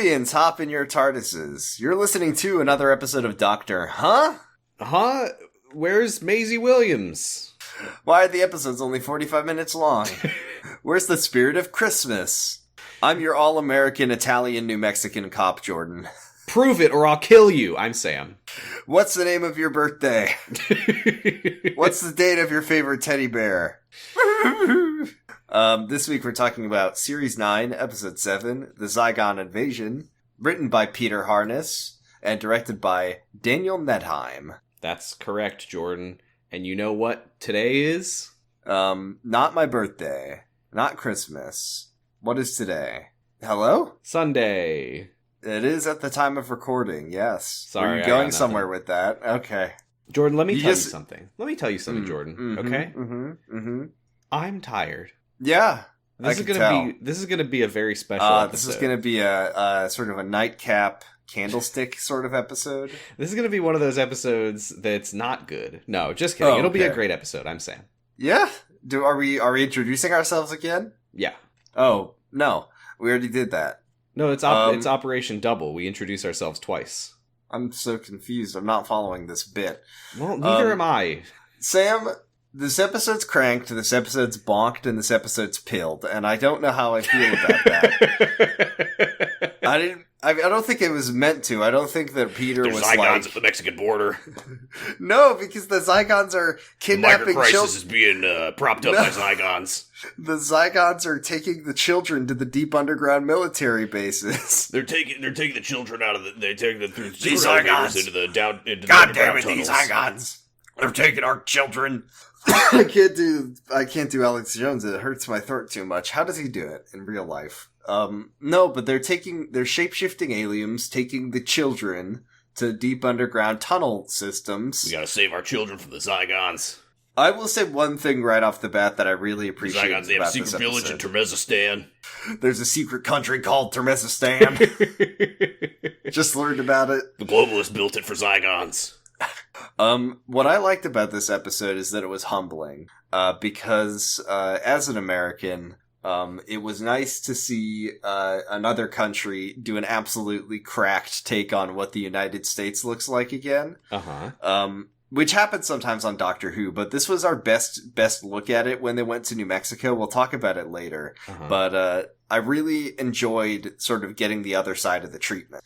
Aliens, hop in your TARDISes. You're listening to another episode of Doctor Huh? Huh? Where's Maisie Williams? Why are the episodes only 45 minutes long? Where's the spirit of Christmas? I'm your all-American Italian New Mexican cop, Jordan. Prove it or I'll kill you. I'm Sam. What's the name of your birthday? What's the date of your favorite teddy bear? This week we're talking about Series 9, Episode 7, The Zygon Invasion, written by Peter Harness, and directed by Daniel Nedheim. That's correct, Jordan. And you know what today is? Not my birthday. Not Christmas. What is today? Hello? Sunday. It is at the time of recording, yes. Sorry, We're going somewhere with that. Okay. Jordan, let me tell you something. Jordan, okay? Mm-hmm. I'm tired. Yeah, This is gonna be a very special episode. This is gonna be a sort of a nightcap candlestick sort of episode. This is gonna be one of those episodes that's not good. No, just kidding. It'll be a great episode, I'm saying. Yeah? Are we introducing ourselves again? Yeah. Oh, no. We already did that. No, it's Operation Double. We introduce ourselves twice. I'm so confused. I'm not following this bit. Well, neither am I. Sam, this episode's cranked, this episode's bonked, and this episode's pilled, and I don't know how I feel about that. I don't think it was meant to. I don't think that Peter was Zygons like... at the Mexican border. No, because the Zygons are kidnapping children. Microcrisis is being propped up by Zygons. The Zygons are taking the children to the deep underground military bases. They're taking the children out of the... They're taking them through These elevators Zygons. into the down... Into God the damn it, tunnels. these Zygons! They're taking our children. I can't do Alex Jones. It hurts my throat too much. How does he do it in real life? No, but they're shape-shifting aliens, taking the children to deep underground tunnel systems. We gotta save our children from the Zygons. I will say one thing right off the bat that I really The appreciate Zygons, they have about a secret this village in episode. Turkmenistan. There's a secret country called Turkmenistan. Just learned about it. The globalists built it for Zygons. What I liked about this episode is that it was humbling, because, as an American, it was nice to see, another country do an absolutely cracked take on what the United States looks like again. Uh-huh. Which happens sometimes on Doctor Who, but this was our best look at it when they went to New Mexico. We'll talk about it later. Uh-huh. But, I really enjoyed sort of getting the other side of the treatment,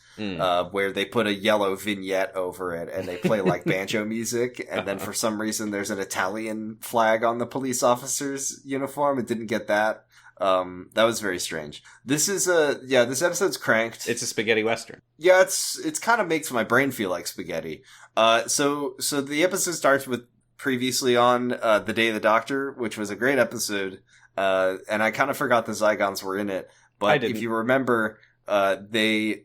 where they put a yellow vignette over it and they play like banjo music. And then for some reason there's an Italian flag on the police officer's uniform. It didn't get that. That was very strange. This episode's cranked. It's a spaghetti western. Yeah, it's kind of makes my brain feel like spaghetti. So the episode starts with previously on, The Day of the Doctor, which was a great episode. And I kind of forgot the Zygons were in it, but if you remember, the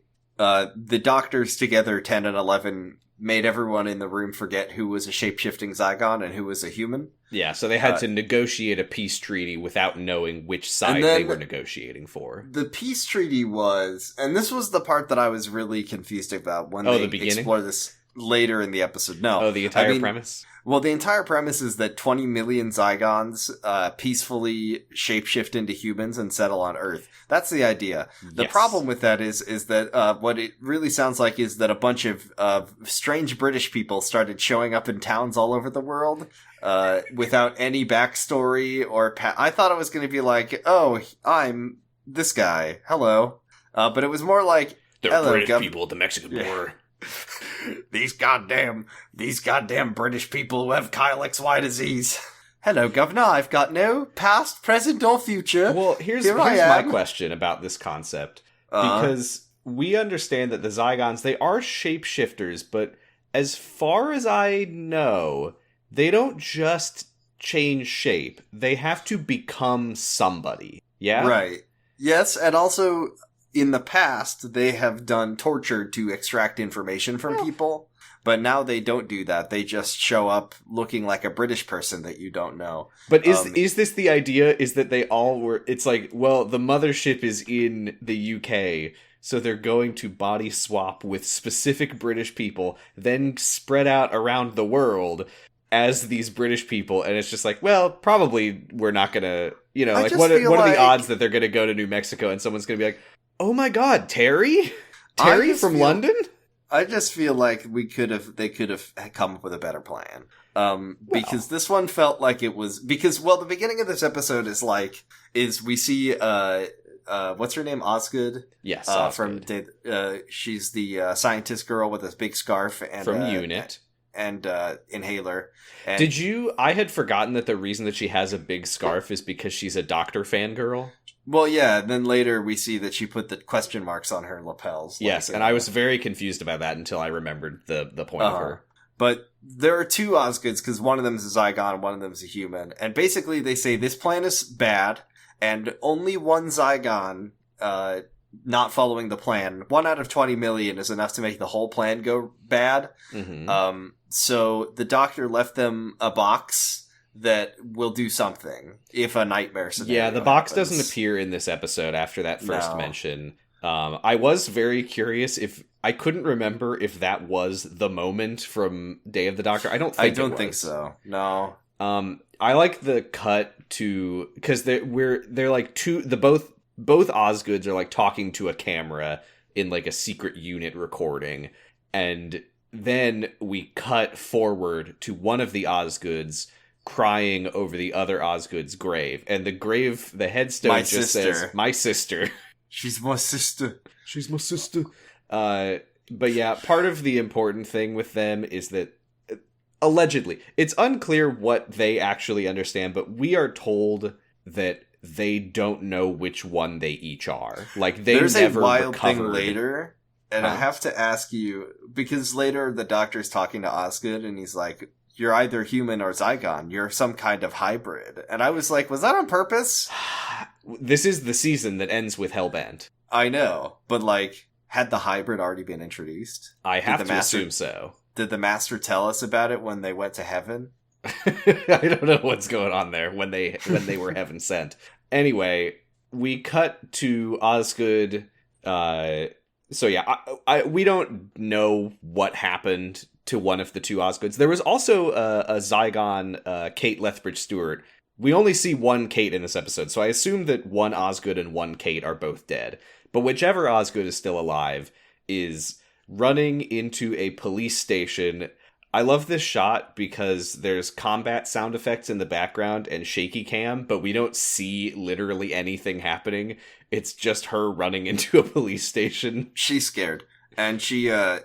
doctors together, 10 and 11, made everyone in the room forget who was a shape-shifting Zygon and who was a human. Yeah, so they had to negotiate a peace treaty without knowing which side they were negotiating for. The peace treaty was, and this was the part that I was really confused about when they explore this later in the episode. No. Oh, the entire premise? Well, the entire premise is that 20 million Zygons peacefully shapeshift into humans and settle on Earth. That's the idea. The problem with that is that what it really sounds like is that a bunch of strange British people started showing up in towns all over the world without any backstory or... I thought it was going to be like, oh, I'm this guy. Hello. But it was more like... There are British people at the Mexican border. These goddamn British people who have Kyle XY disease. Hello, Governor. I've got no past, present, or future. Well, here's my question about this concept. Because we understand that the Zygons, they are shapeshifters, but as far as I know, they don't just change shape. They have to become somebody. Yeah? Right. Yes, and also... in the past, they have done torture to extract information from people, but now they don't do that. They just show up looking like a British person that you don't know. But is this the idea? Is that they all were... It's like, well, the mothership is in the UK, so they're going to body swap with specific British people, then spread out around the world as these British people, and it's just like, well, probably we're not gonna... What are the odds that they're gonna go to New Mexico and someone's gonna be like, oh my god, Terry? Terry from London? I just feel like they could have come up with a better plan. Because this one felt like it was, the beginning of this episode is we see, what's her name? Osgood? Yes, Osgood. She's the scientist girl with this big scarf and from Unit. And inhaler. And I had forgotten that the reason that she has a big scarf is because she's a Doctor fangirl. Well, yeah, and then later we see that she put the question marks on her lapels. Yes, and I was very confused about that until I remembered the point of her. But there are two Osgoods, because one of them is a Zygon and one of them is a human. And basically they say this plan is bad, and only one Zygon not following the plan, 1 out of 20 million, is enough to make the whole plan go bad. Mm-hmm. So the doctor left them a box that will do something if a nightmare scenario Yeah, the box doesn't appear in this episode after that first mention. I was very curious if I couldn't remember if that was the moment from Day of the Doctor. I don't think so. No. I like the cut to, because they're like both Osgoods are like talking to a camera in like a secret unit recording, and then we cut forward to one of the Osgoods crying over the other Osgood's grave, and the headstone says, "My sister." She's my sister. She's my sister. But yeah, part of the important thing with them is that allegedly, it's unclear what they actually understand, but we are told that they don't know which one they each are. Like, there's never a wild thing later, and I have to ask you, because later the doctor's talking to Osgood, and he's like, "You're either human or Zygon. You're some kind of hybrid." And I was like, was that on purpose? This is the season that ends with Hellbent. I know, but like, had the hybrid already been introduced? I have to assume so. Did the master tell us about it when they went to heaven? I don't know what's going on there when they were heaven sent. Anyway, we cut to Osgood. So yeah, we don't know what happened to one of the two Osgoods. There was also a Zygon, Kate Lethbridge Stewart. We only see one Kate in this episode, so I assume that one Osgood and one Kate are both dead. But whichever Osgood is still alive is running into a police station. I love this shot because there's combat sound effects in the background and shaky cam, but we don't see literally anything happening. It's just her running into a police station. She's scared. And she hid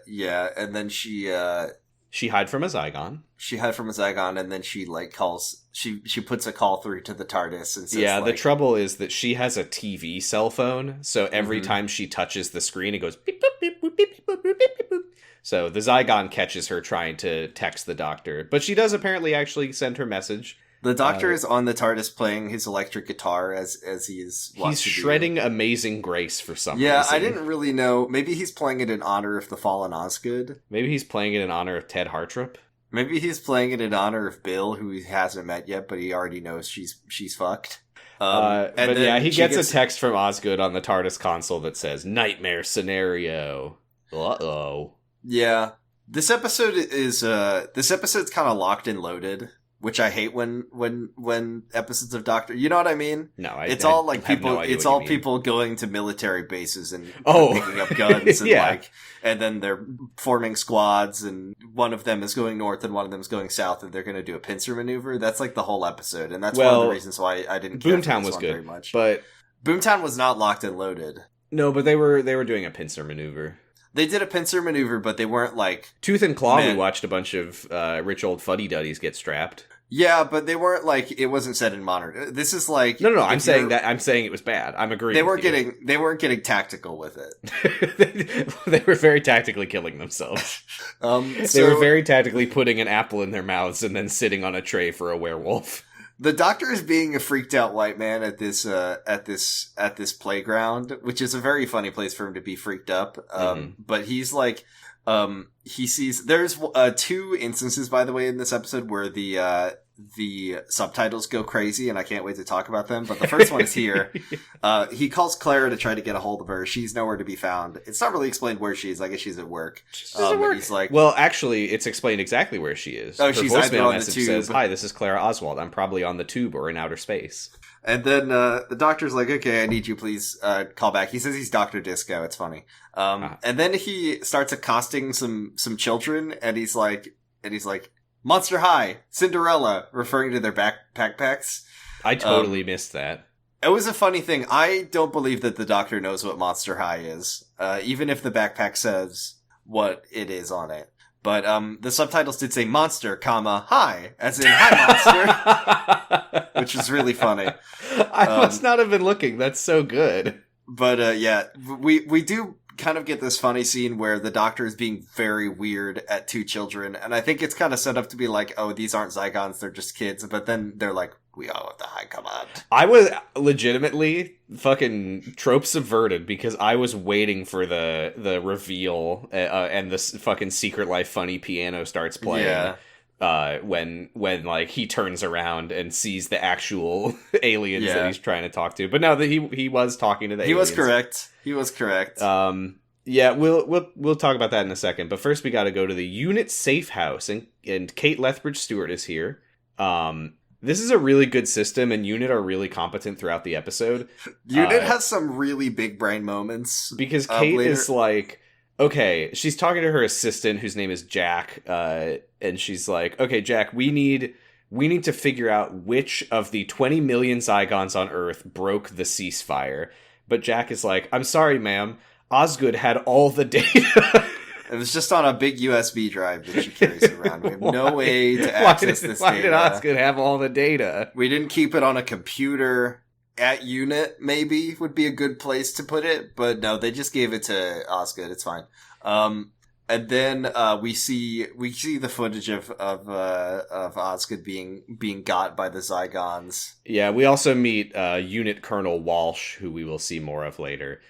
from a Zygon. She hid from a Zygon, and then she like calls. She puts a call through to the TARDIS and says, "Yeah." The trouble is that she has a TV cell phone, so every time she touches the screen, it goes beep boop beep boop beep boop beep beep boop. So the Zygon catches her trying to text the doctor, but she does apparently actually send her message. The doctor is on the TARDIS playing his electric guitar as he is. He's shredding Amazing Grace for some reason. Yeah, I didn't really know. Maybe he's playing it in honor of the fallen Osgood. Maybe he's playing it in honor of Ted Hartrop. Maybe he's playing it in honor of Bill, who he hasn't met yet, but he already knows she's fucked. But yeah, he gets a text from Osgood on the TARDIS console that says "Nightmare scenario." Uh-oh. Yeah, this episode's kind of locked and loaded, which I hate when episodes of Doctor. You know what I mean? No, it's all like people. It's all people going to military bases and picking up guns and and then they're forming squads, and one of them is going north and one of them is going south, and they're going to do a pincer maneuver. That's like the whole episode, and that's one of the reasons why I didn't. Boomtown was good very much, but Boomtown was not locked and loaded. No, but they were doing a pincer maneuver. They did a pincer maneuver, but they weren't like Tooth and Claw. We watched a bunch of rich old fuddy-duddies get strapped. Yeah, but they weren't like, it wasn't set in modern. This is like no. I'm saying it was bad. I'm agreeing. They weren't getting tactical with it. They were very tactically killing themselves. They were very tactically putting an apple in their mouths and then sitting on a tray for a werewolf. The doctor is being a freaked out white man at this playground, which is a very funny place for him to be freaked up. But he's like, he sees, there's 2 instances, by the way, in this episode where the the subtitles go crazy, and I can't wait to talk about them. But the first one is here. He calls Clara to try to get a hold of her. She's nowhere to be found. It's not really explained where she is. I guess she's at work. She's at work. He's like, well, actually, it's explained exactly where she is. Oh, her she's either voicemail on message the tube. says, "Hi, this is Clara Oswald. I'm probably on the tube or in outer space." And then the doctor's like, okay, I need you, please call back. He says he's Dr. Disco. It's funny. And then he starts accosting some children, and he's like, Monster High, Cinderella, referring to their backpacks. I totally missed that. It was a funny thing. I don't believe that the doctor knows what Monster High is, even if the backpack says what it is on it. But the subtitles did say monster, comma, hi, as in hi, monster, which is really funny. I must not have been looking. That's so good. But yeah, we do kind of get this funny scene where the doctor is being very weird at two children, and I think it's kind of set up to be like, oh, these aren't Zygons, they're just kids, but then they're like, we all have the high command. I was legitimately fucking trope subverted because I was waiting for the reveal and the fucking Secret Life funny piano starts playing. Yeah. When like he turns around and sees the actual aliens that he's trying to talk to, but no, that he was talking to the aliens. He was correct. Yeah, we'll talk about that in a second. But first, we got to go to the Unit safe house, and Kate Lethbridge Stewart is here. This is a really good system, and Unit are really competent throughout the episode. Unit has some really big brain moments because Kate is like, okay, she's talking to her assistant, whose name is Jack, and she's like, okay, Jack, we need to figure out which of the 20 million Zygons on Earth broke the ceasefire. But Jack is like, I'm sorry, ma'am, Osgood had all the data. It was just on a big USB drive that she carries around. We have no way to access this data. Why did Osgood have all the data? We didn't keep it on a computer. At Unit, maybe, would be a good place to put it. But no, they just gave it to Osgood. It's fine. And then we see the footage of Osgood being got by the Zygons. Yeah, we also meet Unit Colonel Walsh, who we will see more of later.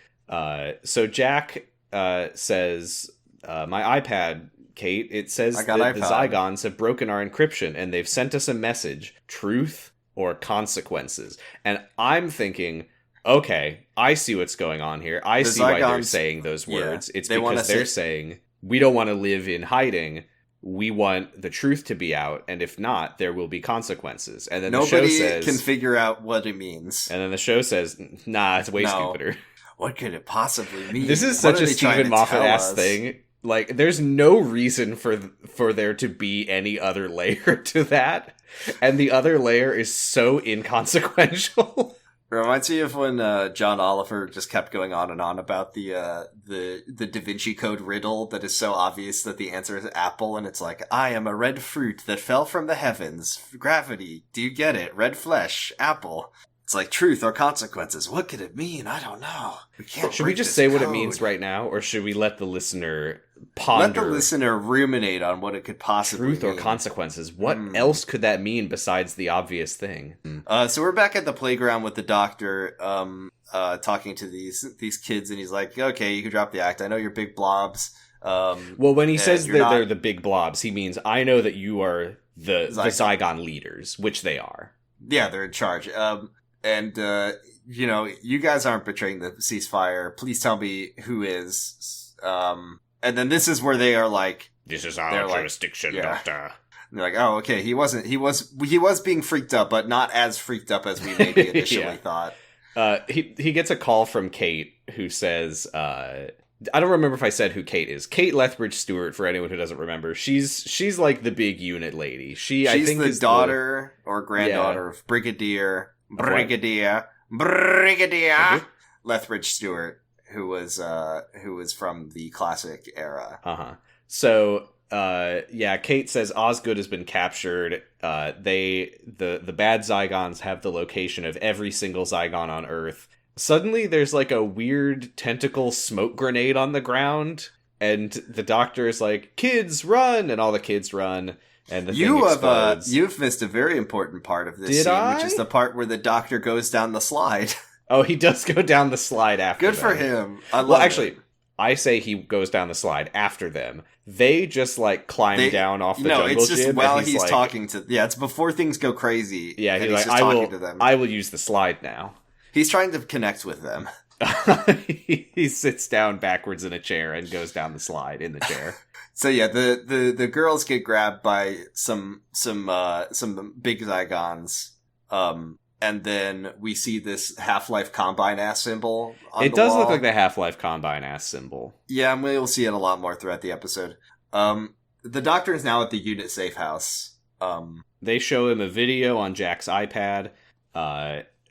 So Jack says, my iPad, Kate, it says that the Zygons have broken our encryption, and they've sent us a message. Truth or consequences? And I'm thinking, okay, I see what's going on here. I see why they're saying those words. It's because they're saying, we don't want to live in hiding. We want the truth to be out, and if not, there will be consequences. And then nobody the show says, can figure out what it means. And then the show says, nah, it's way stupider. What could it possibly mean? This is such a Stephen Moffat-ass thing. Like, there's no reason for there to be any other layer to that. And the other layer is so inconsequential. It reminds me of when John Oliver just kept going on and on about the Da Vinci Code riddle that is so obvious that the answer is apple, and it's like, I am a red fruit that fell from the heavens. Gravity. Do you get it? Red flesh. Apple. It's like truth or consequences. What could it mean? I don't know. Should we just say what it means right now, or should we let the listener ponder? Let the listener ruminate on what it could possibly mean. Truth or consequences. What else could that mean besides the obvious thing? So we're back at the playground with the doctor, talking to these kids, and he's like, okay, you can drop the act. I know you're big blobs. Well, when he says that they're the big blobs, he means, I know that you are the Zygon leaders, which they are. Yeah, they're in charge. And, you guys aren't betraying the ceasefire. Please tell me who is. And then this is where they are like, this is our jurisdiction, Doctor. And they're like, oh, okay, he was being freaked up, but not as freaked up as we maybe initially thought. He gets a call from Kate, who says, I don't remember if I said who Kate is. Kate Lethbridge Stewart, for anyone who doesn't remember, she's like the big Unit lady. She's the daughter or granddaughter of Brigadier Lethbridge Stewart, who was from the classic era. So Kate says Osgood has been captured. The bad Zygons have the location of every single Zygon on Earth. Suddenly there's like a weird tentacle smoke grenade on the ground, and the doctor is like, kids run, and all the kids run. And the thing explodes. You've missed a very important part of this scene, which is the part where the doctor goes down the slide. Oh, he does go down the slide after. Good for him. Actually, I say he goes down the slide after them. They just, like, climb down off the jungle gym. No, it's just while he's like, talking to... Yeah, it's before things go crazy. Yeah, he's like, talking to them. I will use the slide now. He's trying to connect with them. He sits down backwards in a chair and goes down the slide in the chair. So yeah, the girls get grabbed by some big Zygons. And then we see this Half-Life Combine ass symbol on It does look like the Half-Life Combine ass symbol. Yeah, and we'll see it a lot more throughout the episode. The Doctor is now at the unit safe house. They show him a video on Jack's iPad.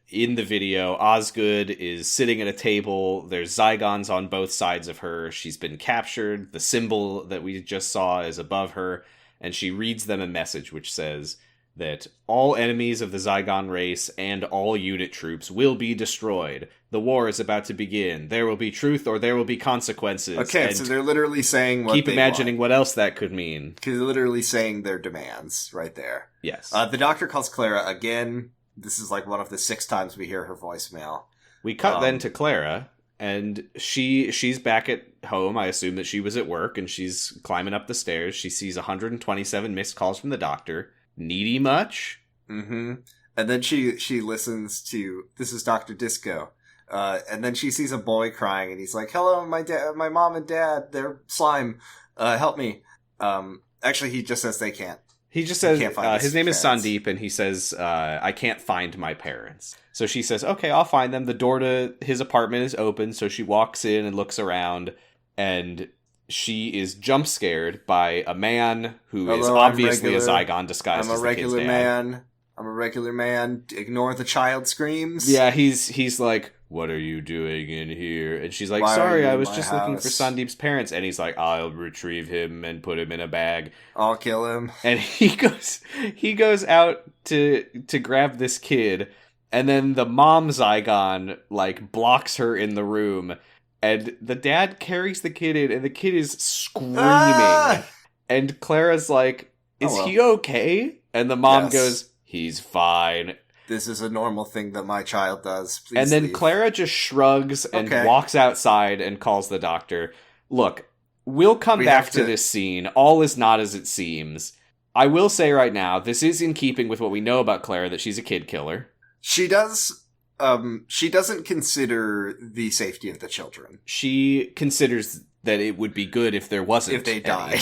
In the video, Osgood is sitting at a table. There's Zygons on both sides of her. She's been captured. The symbol that we just saw is above her. And she reads them a message which says that all enemies of the Zygon race and all unit troops will be destroyed. The war is about to begin. There will be truth or there will be consequences. Okay, and so they're literally saying what keep imagining what else that could mean. Because they're literally saying their demands right there. Yes. The Doctor calls Clara again. This is like one of the 6 times we hear her voicemail. We cut then to Clara, and she's back at home. I assume that she was at work, and she's climbing up the stairs. She sees 127 missed calls from the Doctor. Needy much? Mm-hmm. And then she listens to, this is Dr. Disco. And then she sees a boy crying, and he's like, hello, my mom and dad, they're slime. Help me. Actually, he just says they can't. He just says, his name is Sandeep, and he says, I can't find my parents. So she says, okay, I'll find them. The door to his apartment is open, so she walks in and looks around, and she is jump scared by a man who is obviously a Zygon disguised as the kid's dad. I'm a regular man. Ignore the child screams. Yeah, he's like, what are you doing in here? And she's like, sorry, I was just looking for Sandeep's parents. And he's like, I'll retrieve him and put him in a bag. I'll kill him. And he goes out to grab this kid. And then the mom Zygon, like, blocks her in the room. And the dad carries the kid in, and the kid is screaming. Ah! And Clara's like, is he okay? And the mom goes, he's fine. This is a normal thing that my child does. Please and then leave. Clara just shrugs and walks outside and calls the Doctor. Look, we'll come back to this scene. All is not as it seems. I will say right now, this is in keeping with what we know about Clara, that she's a kid killer. She doesn't consider the safety of the children. She considers that it would be good if there wasn't if they died.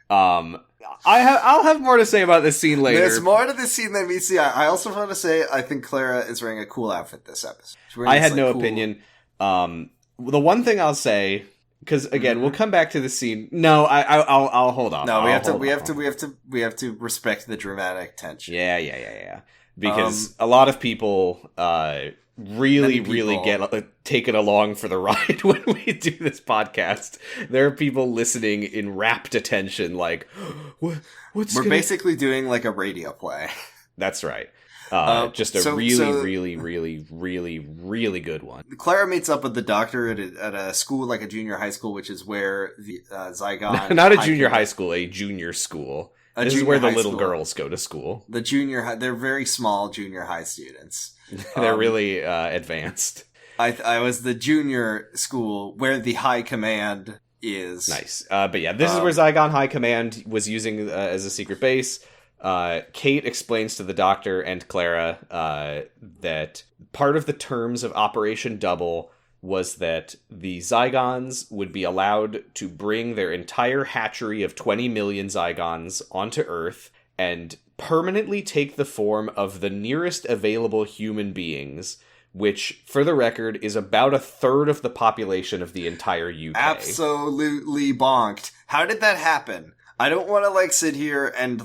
I'll have more to say about this scene later. There's more to this scene than we see. I also want to say I think Clara is wearing a cool outfit this episode. I had no opinion. The one thing I'll say, because again, we'll come back to the scene. No, I'll hold on. No, we have to respect the dramatic tension. Yeah. Because a lot of people really get taken along for the ride when we do this podcast. There are people listening in rapt attention, like, We're basically doing like a radio play. That's right. Just a really good one. Clara meets up with the Doctor at a school, like a junior high school, which is where the Zygon... Not a junior high school, a junior school. This is where the little girls go to school. The junior high... They're very small junior high students. They're really advanced. I was the junior school where the high command is. Nice. But yeah, this is where Zygon High Command was using as a secret base. Kate explains to the Doctor and Clara that part of the terms of Operation Double was that the Zygons would be allowed to bring their entire hatchery of 20 million Zygons onto Earth and permanently take the form of the nearest available human beings, which, for the record, is about 1/3 of the population of the entire UK. Absolutely bonked. How did that happen? I don't want to, sit here and,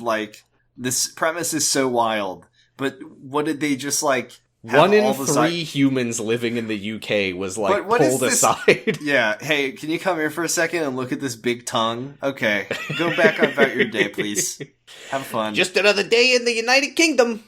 this premise is so wild, but what did they just, 1 in 3 humans living in the UK was, pulled aside. Yeah, hey, can you come here for a second and look at this big tongue? Okay, go back about your day, please. Have fun. Just another day in the United Kingdom.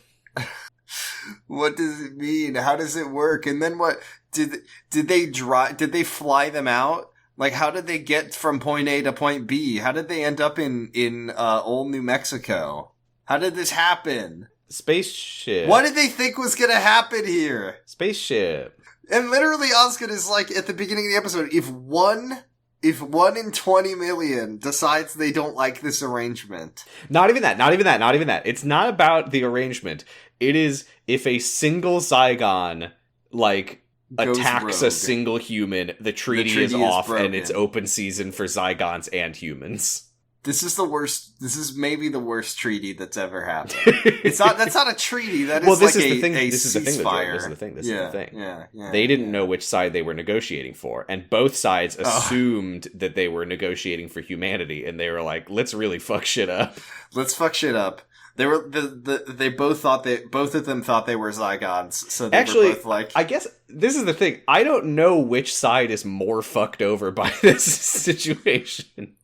What does it mean? How does it work? And then what? Did they fly them out? How did they get from point A to point B? How did they end up in old New Mexico? How did this happen? Spaceship. What did they think was gonna happen here? Spaceship. And literally Osgood is at the beginning of the episode, if one if 1 in 20 million decides they don't like this arrangement. Not even that. It's not about the arrangement. It is if a single Zygon, like, attacks a single human, the treaty is off broken. And it's open season for Zygons and humans. This is the worst. This is maybe the worst treaty that's ever happened. It's not. That's not a treaty. That is this like is the thing. This is the thing. This is the thing. This is the thing. Yeah. They didn't know which side they were negotiating for, and both sides assumed that they were negotiating for humanity, and they were like, "Let's really fuck shit up." Let's fuck shit up. They were they both thought both of them thought they were Zygons, so they were both like. I guess this is the thing. I don't know which side is more fucked over by this situation.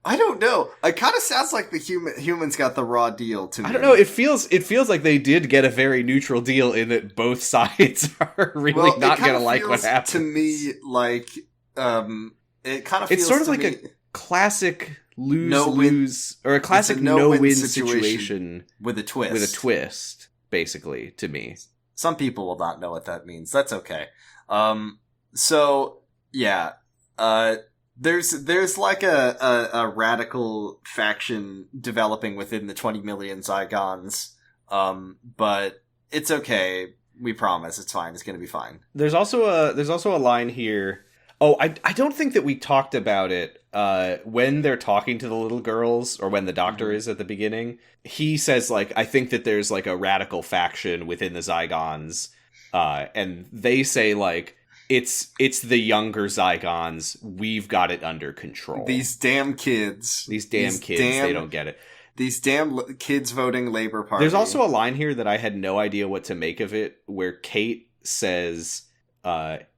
I don't know. It kind of sounds like the humans got the raw deal to me. I don't know. It feels like they did get a very neutral deal in that both sides are really not going to like what happened. To me, like it kind of feels. It's sort of like a classic lose or a classic no-win situation with a twist. With a twist, basically, to me. Some people will not know what that means. That's okay. So yeah. There's like a radical faction developing within the 20 million Zygons, but it's okay. We promise it's fine. It's gonna be fine. There's also a line here. Oh, I don't think that we talked about it when they're talking to the little girls or when the doctor is at the beginning. He says like, I think that there's like a radical faction within the Zygons, and they say like. It's the younger Zygons. We've got it under control. These damn kids. They don't get it. These damn kids voting Labor Party. There's also a line here that I had no idea what to make of it, where Kate says,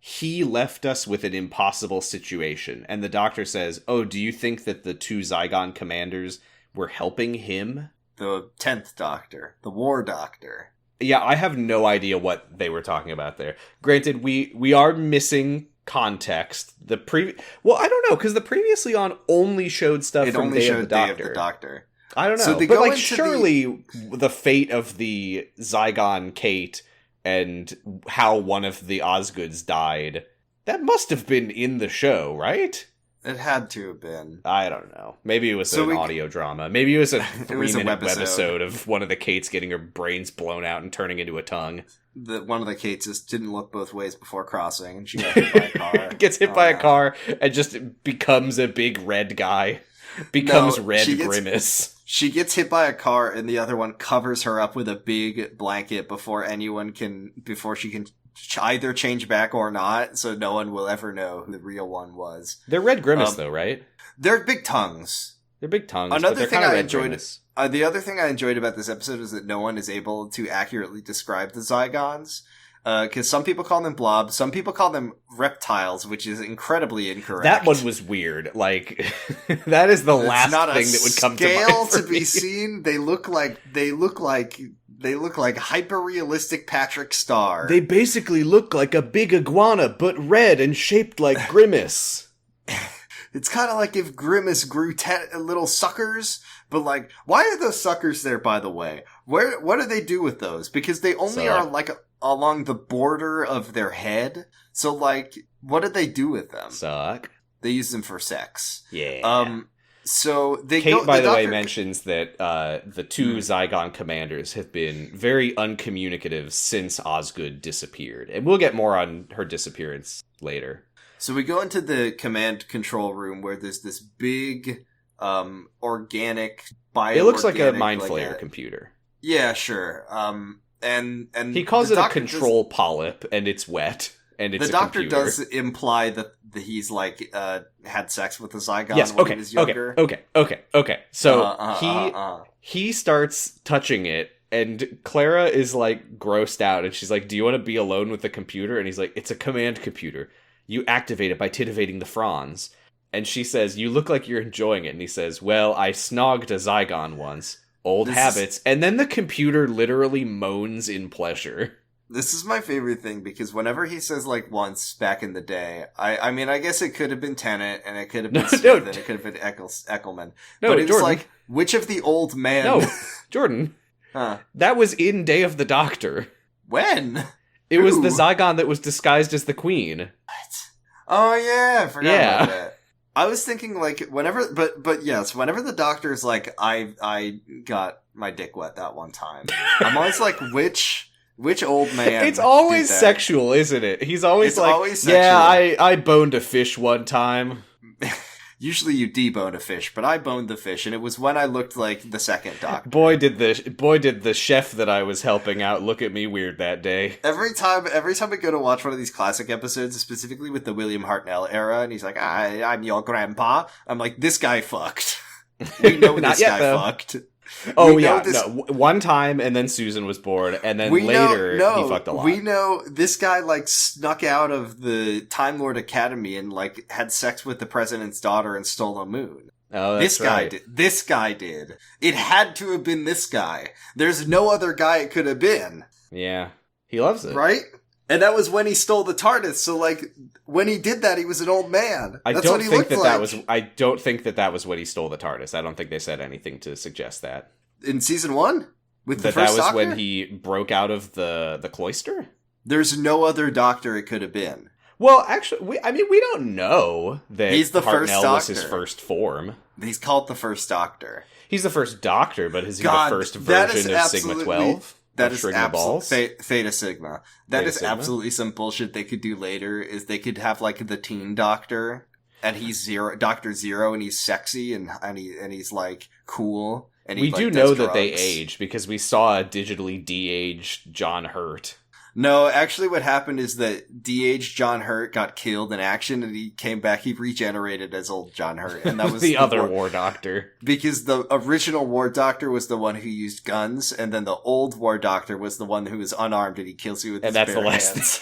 he left us with an impossible situation. And the doctor says, oh, do you think that the 2 Zygon commanders were helping him? The 10th Doctor. The War Doctor. Yeah, I have no idea what they were talking about there. Granted, we are missing context. Well, I don't know, because the previously on only showed stuff from Day of the Doctor. I don't know, so but like surely the fate of the Zygon Kate and how one of the Osgoods died, that must have been in the show, right? It had to have been. I don't know. Maybe it was an audio drama. Maybe it was a 3-minute webisode of one of the Kates getting her brains blown out and turning into a tongue. One of the Kates just didn't look both ways before crossing, and she got hit by a car. Gets hit by a car and just becomes a big red guy. Becomes Grimace. She gets hit by a car, and the other one covers her up with a big blanket before she can either change back or not, so no one will ever know who the real one was. They're Red Grimace, though, right? They're big tongues. Another thing I enjoyed. The other thing I enjoyed about this episode is that no one is able to accurately describe the Zygons. Because some people call them blobs, some people call them reptiles, which is incredibly incorrect. That one was weird. Like, that is the last thing that would come to mind. Scale to be seen. They look like hyper-realistic Patrick Star. They basically look like a big iguana, but red and shaped like Grimace. It's kind of like if Grimace grew little suckers, but like, why are those suckers there, by the way? What do they do with those? Because they only are like along the border of their head. So like, what did they do with them? Suck. They use them for sex. Yeah. So they Kate, by the way, mentions that the 2 Zygon commanders have been very uncommunicative since Osgood disappeared. And we'll get more on her disappearance later. So we go into the command control room where there's this big, organic, It looks like a mind flayer computer. Yeah, sure. And he calls it a control polyp, and it's wet, and it's a computer. The doctor does imply that he's like had sex with a Zygon when he was younger. Okay. So he starts touching it, and Clara is like grossed out, and she's like, "Do you want to be alone with the computer?" And he's like, "It's a command computer. You activate it by titivating the fronds." And she says, "You look like you're enjoying it." And he says, "Well, I snogged a Zygon once. Old habits." And then the computer literally moans in pleasure. This is my favorite thing, because whenever he says, like, once back in the day, I mean, I guess it could have been Tennant, and it could have been Smith, and it could have been Eckelman. No, but it's Jordan. like, which of the old men... No, Jordan. Huh. That was in Day of the Doctor. When? It was the Zygon that was disguised as the Queen. What? Oh, yeah, I forgot about that. I was thinking, like, whenever, but yes, whenever the doctor's like, I got my dick wet that one time, I'm always like, which old man? It's always sexual, isn't it? He's always always sexual. Yeah, I boned a fish one time. Usually you debone a fish, but I boned the fish, and it was when I looked like the second doctor. Boy did the chef that I was helping out look at me weird that day. Every time we go to watch one of these classic episodes, specifically with the William Hartnell era, and he's like, I'm your grandpa. I'm like, this guy fucked. We know this guy fucked. Oh yeah, one time, and then Susan was bored, and then later he fucked a lot. We know this guy like snuck out of the Time Lord Academy and like had sex with the president's daughter and stole a moon. Oh, that's right. This guy did. It had to have been this guy. There's no other guy it could have been. Yeah, he loves it, right? And that was when he stole the TARDIS. So, like, when he did that, he was an old man. I don't think that was when he stole the TARDIS. I don't think they said anything to suggest that. In season 1? With the first Doctor? That was when he broke out of the cloister? There's no other Doctor it could have been. Well, actually, we don't know that he's the first Doctor. Was his first form. He's called the first Doctor. He's the first Doctor, but is he the first version of Sigma 12? That is absolutely Theta Sigma. That is absolutely some bullshit they could do later. Is they could have like the teen Doctor, and he's Doctor Zero, and he's sexy and he's like cool. And we do know that they aged because we saw a digitally de-aged John Hurt. No, actually what happened is that de-aged John Hurt got killed in action, and he came back, he regenerated as old John Hurt, and that was the other War Doctor. Because the original War Doctor was the one who used guns, and then the old War Doctor was the one who was unarmed, and he kills you with his bare hands.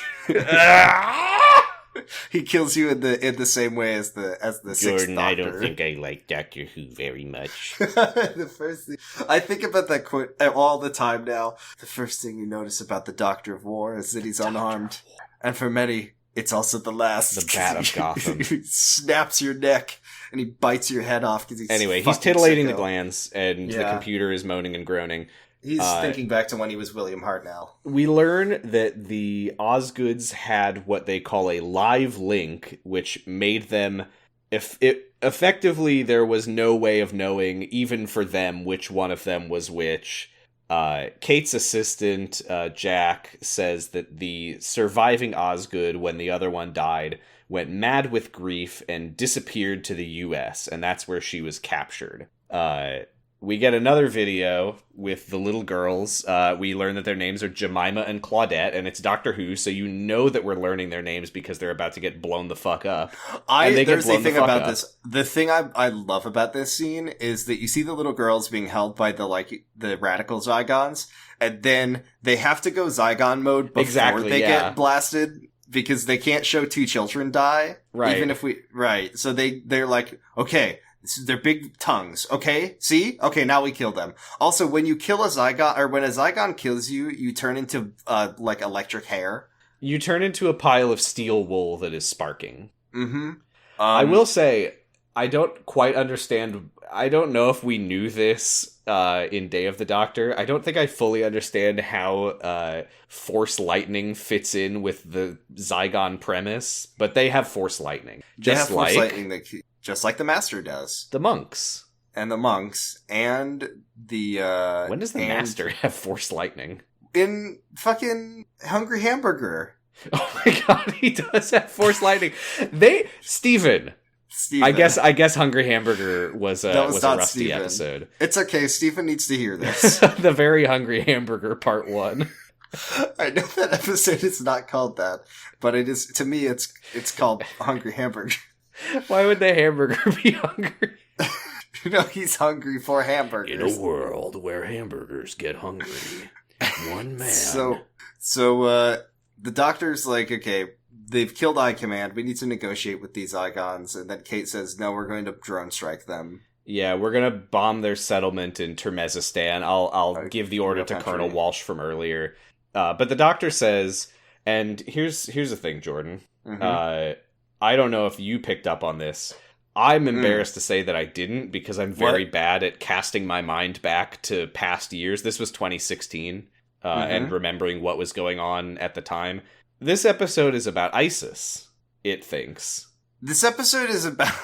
He kills you in the same way as the sixth Doctor. I don't think I like Doctor Who very much. The first thing I think about that quote all the time now. The first thing you notice about the Doctor of War is that he's unarmed, and for many, it's also the last. The Bat of Gotham. He snaps your neck and he bites your head off because he's titillating the glands, and the computer is moaning and groaning. He's thinking back to when he was William Hartnell. We learn that the Osgoods had what they call a live link, which made them... effectively, there was no way of knowing, even for them, which one of them was which. Kate's assistant, Jack, says that the surviving Osgood, when the other one died, went mad with grief and disappeared to the U.S., and that's where she was captured. We get another video with the little girls. We learn that their names are Jemima and Claudette, and it's Doctor Who, so you know that we're learning their names because they're about to get blown the fuck up. There's the thing about this. The thing I love about this scene is that you see the little girls being held by the radical Zygons, and then they have to go Zygon mode before they get blasted because they can't show two children die. Right. Even if so they're like, okay. They're big tongues, okay? See? Okay, now we kill them. Also, when you kill a Zygon, or when a Zygon kills you, you turn into, like, electric hair. You turn into a pile of steel wool that is sparking. Mm-hmm. I will say, I don't quite understand... I don't know if we knew this in Day of the Doctor. I don't think I fully understand how Force Lightning fits in with the Zygon premise, but they have Force Lightning. Force Lightning just like the Master does. The monks. And the monks. And the... when does the Master have Force Lightning? In fucking Hungry Hamburger. Oh my god, he does have Force Lightning. Steven. I guess Hungry Hamburger was a Rusty Steven. Episode. It's okay, Stephen needs to hear this. The Very Hungry Hamburger Part 1. I know that episode is not called that, but it is, to me, it's called Hungry Hamburger. Why would the hamburger be hungry? He's hungry for hamburgers. In a world where hamburgers get hungry, one man. So the Doctor's like, okay, they've killed I Command. We need to negotiate with these Zygons. And then Kate says, no, we're going to drone strike them. Yeah, we're going to bomb their settlement in Termezistan. I'll give the order to Colonel Walsh from earlier. But the Doctor says, and here's the thing, Jordan. Mm-hmm. I don't know if you picked up on this. I'm embarrassed to say that I didn't because I'm very bad at casting my mind back to past years. This was 2016, and remembering what was going on at the time. This episode is about ISIS, it thinks. This episode is about...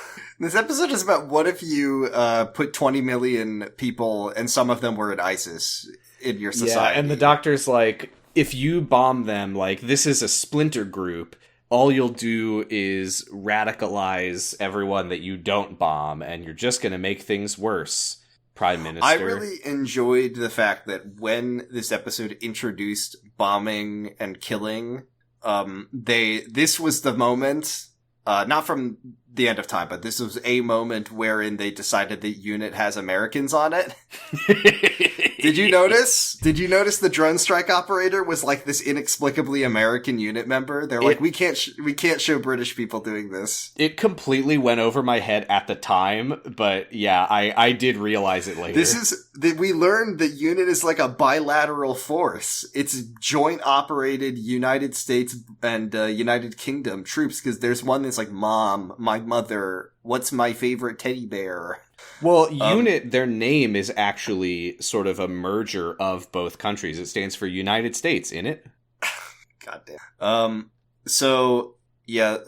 This episode is about what if you put 20 million people, and some of them were in ISIS, in your society. Yeah, and the doctor's like, if you bomb them, like, this is a splinter group, all you'll do is radicalize everyone that you don't bomb, and you're just going to make things worse, Prime Minister. I really enjoyed the fact that when this episode introduced bombing and killing, this was the moment, not from the end of time, but this was a moment wherein they decided that Unit has Americans on it. Did you notice? Did you notice the drone strike operator was like this inexplicably American Unit member? They're like, we can't show British people doing this. It completely went over my head at the time, but yeah, I did realize it later. We learned that Unit is like a bilateral force. It's joint operated United States and United Kingdom troops, because there's one that's like, Mom, my mother, what's my favorite teddy bear? Well, Unit, their name is actually sort of a merger of both countries. It stands for United States, innit? Goddamn. So, yeah,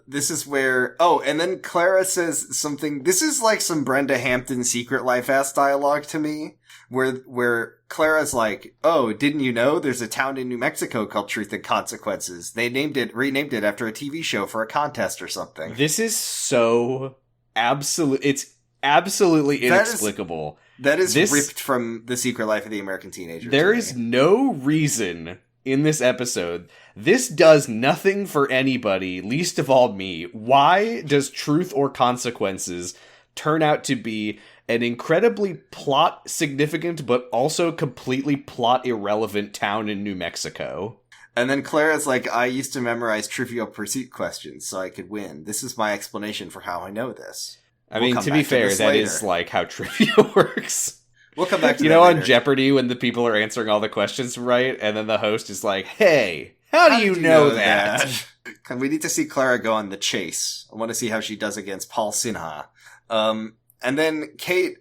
this is where, and then Clara says something, this is like some Brenda Hampton Secret Life-ass dialogue to me, where Clara's like, oh, didn't you know there's a town in New Mexico called Truth and Consequences? They renamed it after a TV show for a contest or something. This is so... it's absolutely inexplicable. That is ripped from The Secret Life of the American Teenager. There is no reason in this episode. This does nothing for anybody, least of all me. Why does Truth or Consequences turn out to be an incredibly plot significant but also completely plot irrelevant town in New Mexico? And then Clara's like, I used to memorize Trivial Pursuit questions so I could win. This is my explanation for how I know this. I mean, to be fair, that is like how trivia works. We'll come back to that later. On Jeopardy, when the people are answering all the questions right, and then the host is like, hey, how do you know that? We need to see Clara go on the chase. I want to see how she does against Paul Sinha. And then Kate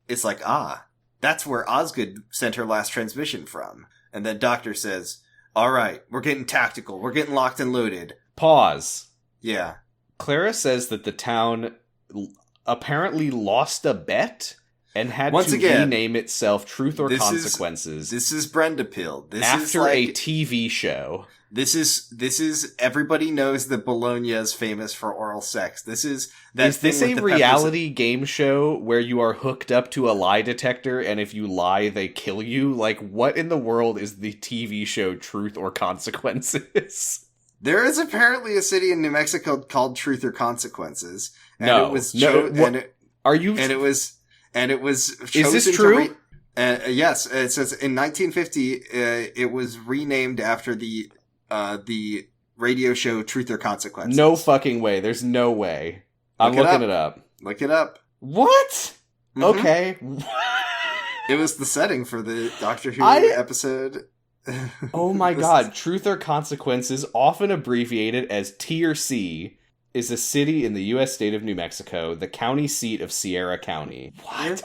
is like, that's where Osgood sent her last transmission from. And then Doctor says, all right, we're getting tactical. We're getting locked and loaded. Pause. Yeah. Clara says that the town apparently lost a bet and had to rename itself Truth or Consequences. This is Brenda Pill. After a TV show. This is everybody knows that Bologna is famous for oral sex. Is this a reality game show where you are hooked up to a lie detector and if you lie they kill you? Like, what in the world is the TV show Truth or Consequences? There is apparently a city in New Mexico called Truth or Consequences. And it was chosen. Is this true? Yes, it says in 1950 it was renamed after the radio show Truth or Consequences. No fucking way. There's no way. I'm looking it up. Look it up. What? Mm-hmm. Okay. It was the setting for the Doctor Who episode. Oh my god. Truth or Consequences, often abbreviated as T or C, is a city in the U.S. state of New Mexico, the county seat of Sierra County. What?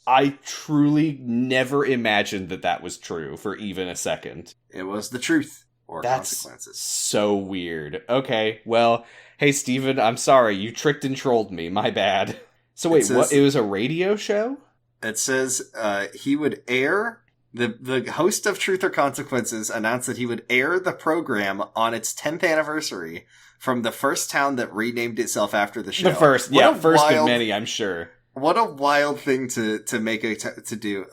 I truly never imagined that was true for even a second. It was the truth or consequences. That's so weird. Okay, well, hey Steven, I'm sorry, you tricked and trolled me, my bad. So wait, what? It was a radio show? It says he would air... The host of Truth or Consequences announced that he would air the program on its 10th anniversary from the first town that renamed itself after the show. The first, first of many, I'm sure. What a wild thing to make to do.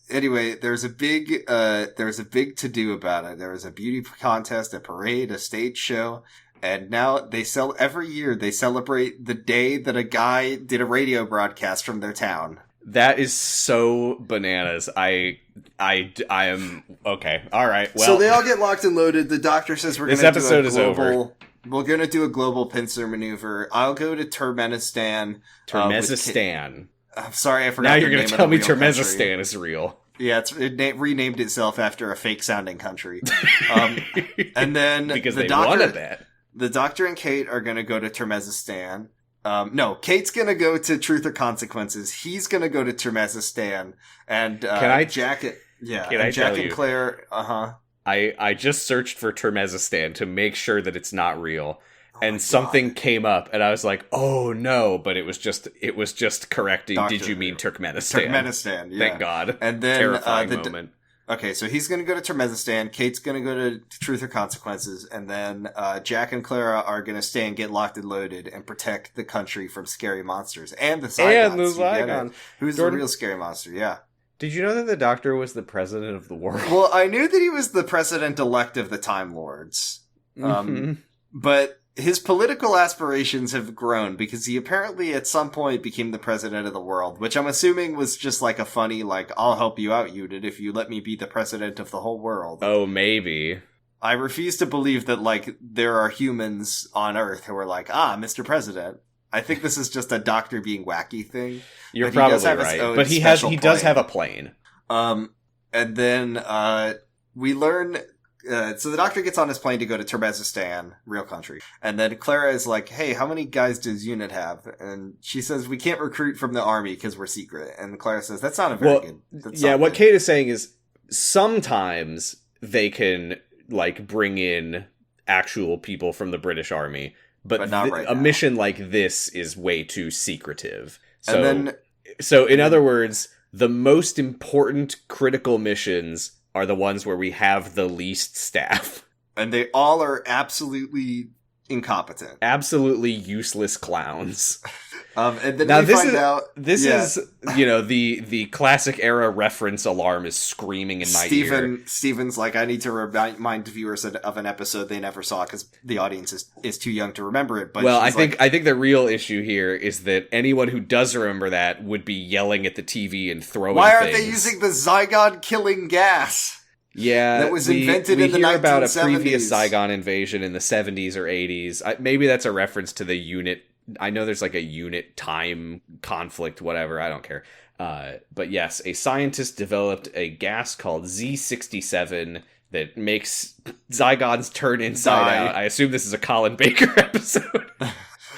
Anyway, there's a big to-do about it. There was a beauty contest, a parade, a stage show, and now every year they celebrate the day that a guy did a radio broadcast from their town. That is so bananas. I am okay. All right. Well, so they all get locked and loaded. The Doctor says we're going to do a global. We're going to do a global pincer maneuver. I'll go to Turkmenistan. I'm sorry, I forgot. Now you're going to tell me Turkmenistan is real. Yeah, it renamed itself after a fake-sounding country. And then because they wanted that. The Doctor and Kate are going to go to Turkmenistan. No, Kate's gonna go to Truth or Consequences. He's gonna go to Turkmenistan, and Jack and Claire. I just searched for Turkmenistan to make sure that it's not real, and something came up, and I was like, "Oh no!" But it was just correcting. Did you mean Turkmenistan? Turkmenistan, yeah. Thank God. And then terrifying moment. Okay, so he's going to go to Turkmenistan. Kate's going to go to Truth or Consequences, and then Jack and Clara are going to stay and get locked and loaded and protect the country from scary monsters and the Zygons. And the Zygon. Who's Jordan, the real scary monster? Yeah. Did you know that the Doctor was the president of the world? Well, I knew that he was the president-elect of the Time Lords. But his political aspirations have grown because he apparently at some point became the president of the world, which I'm assuming was just like a funny, like, I'll help you out, unit, if you let me be the president of the whole world. Oh, maybe. I refuse to believe that, like, there are humans on Earth who are like, Mr. President. I think this is just a Doctor being wacky thing. You're probably right. But he does have a plane. And then we learn... so the Doctor gets on his plane to go to Turkmenistan, real country. And then Clara is like, hey, how many guys does UNIT have? And she says, we can't recruit from the army because we're secret. And Clara says, that's not a very good... What Kate is saying is sometimes they can, like, bring in actual people from the British army. But not right now. A mission like this is way too secretive. So, and in other words, the most important critical missions are the ones where we have the least staff. And they all are absolutely incompetent. Absolutely useless clowns. And then we find out... This is, the classic era reference alarm is screaming in my ear. Steven's like, I need to remind viewers of an episode they never saw because the audience is too young to remember it. But I think the real issue here is that anyone who does remember that would be yelling at the TV and throwing Why aren't things. they using the Zygon killing gas? Yeah, that was invented in the 1970s. We hear about a previous Zygon invasion in the 70s or 80s. Maybe that's a reference to the unit. I know there's like a unit time conflict, whatever. I don't care. But yes, a scientist developed a gas called Z67 that makes Zygons turn inside out. I assume this is a Colin Baker episode.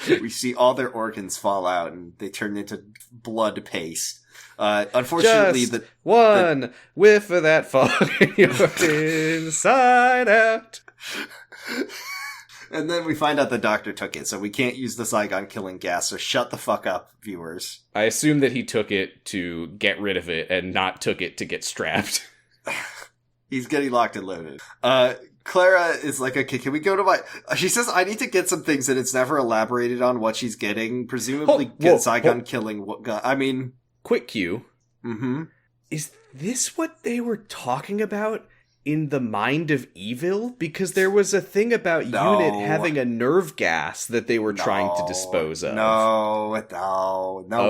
We see all their organs fall out and they turn into blood paste. Unfortunately, just one whiff of that fog and you're inside out. And then we find out the Doctor took it, so we can't use the Zygon killing gas, so shut the fuck up, viewers. I assume that he took it to get rid of it and not took it to get strapped. He's getting locked and loaded. Clara is like, okay, can we go to my... She says, I need to get some things, and it's never elaborated on what she's getting. Presumably Zygon killing... Quick cue. Mm-hmm. Is this what they were talking about in The Mind of Evil? Because there was a thing about UNIT having a nerve gas that they were trying to dispose of. No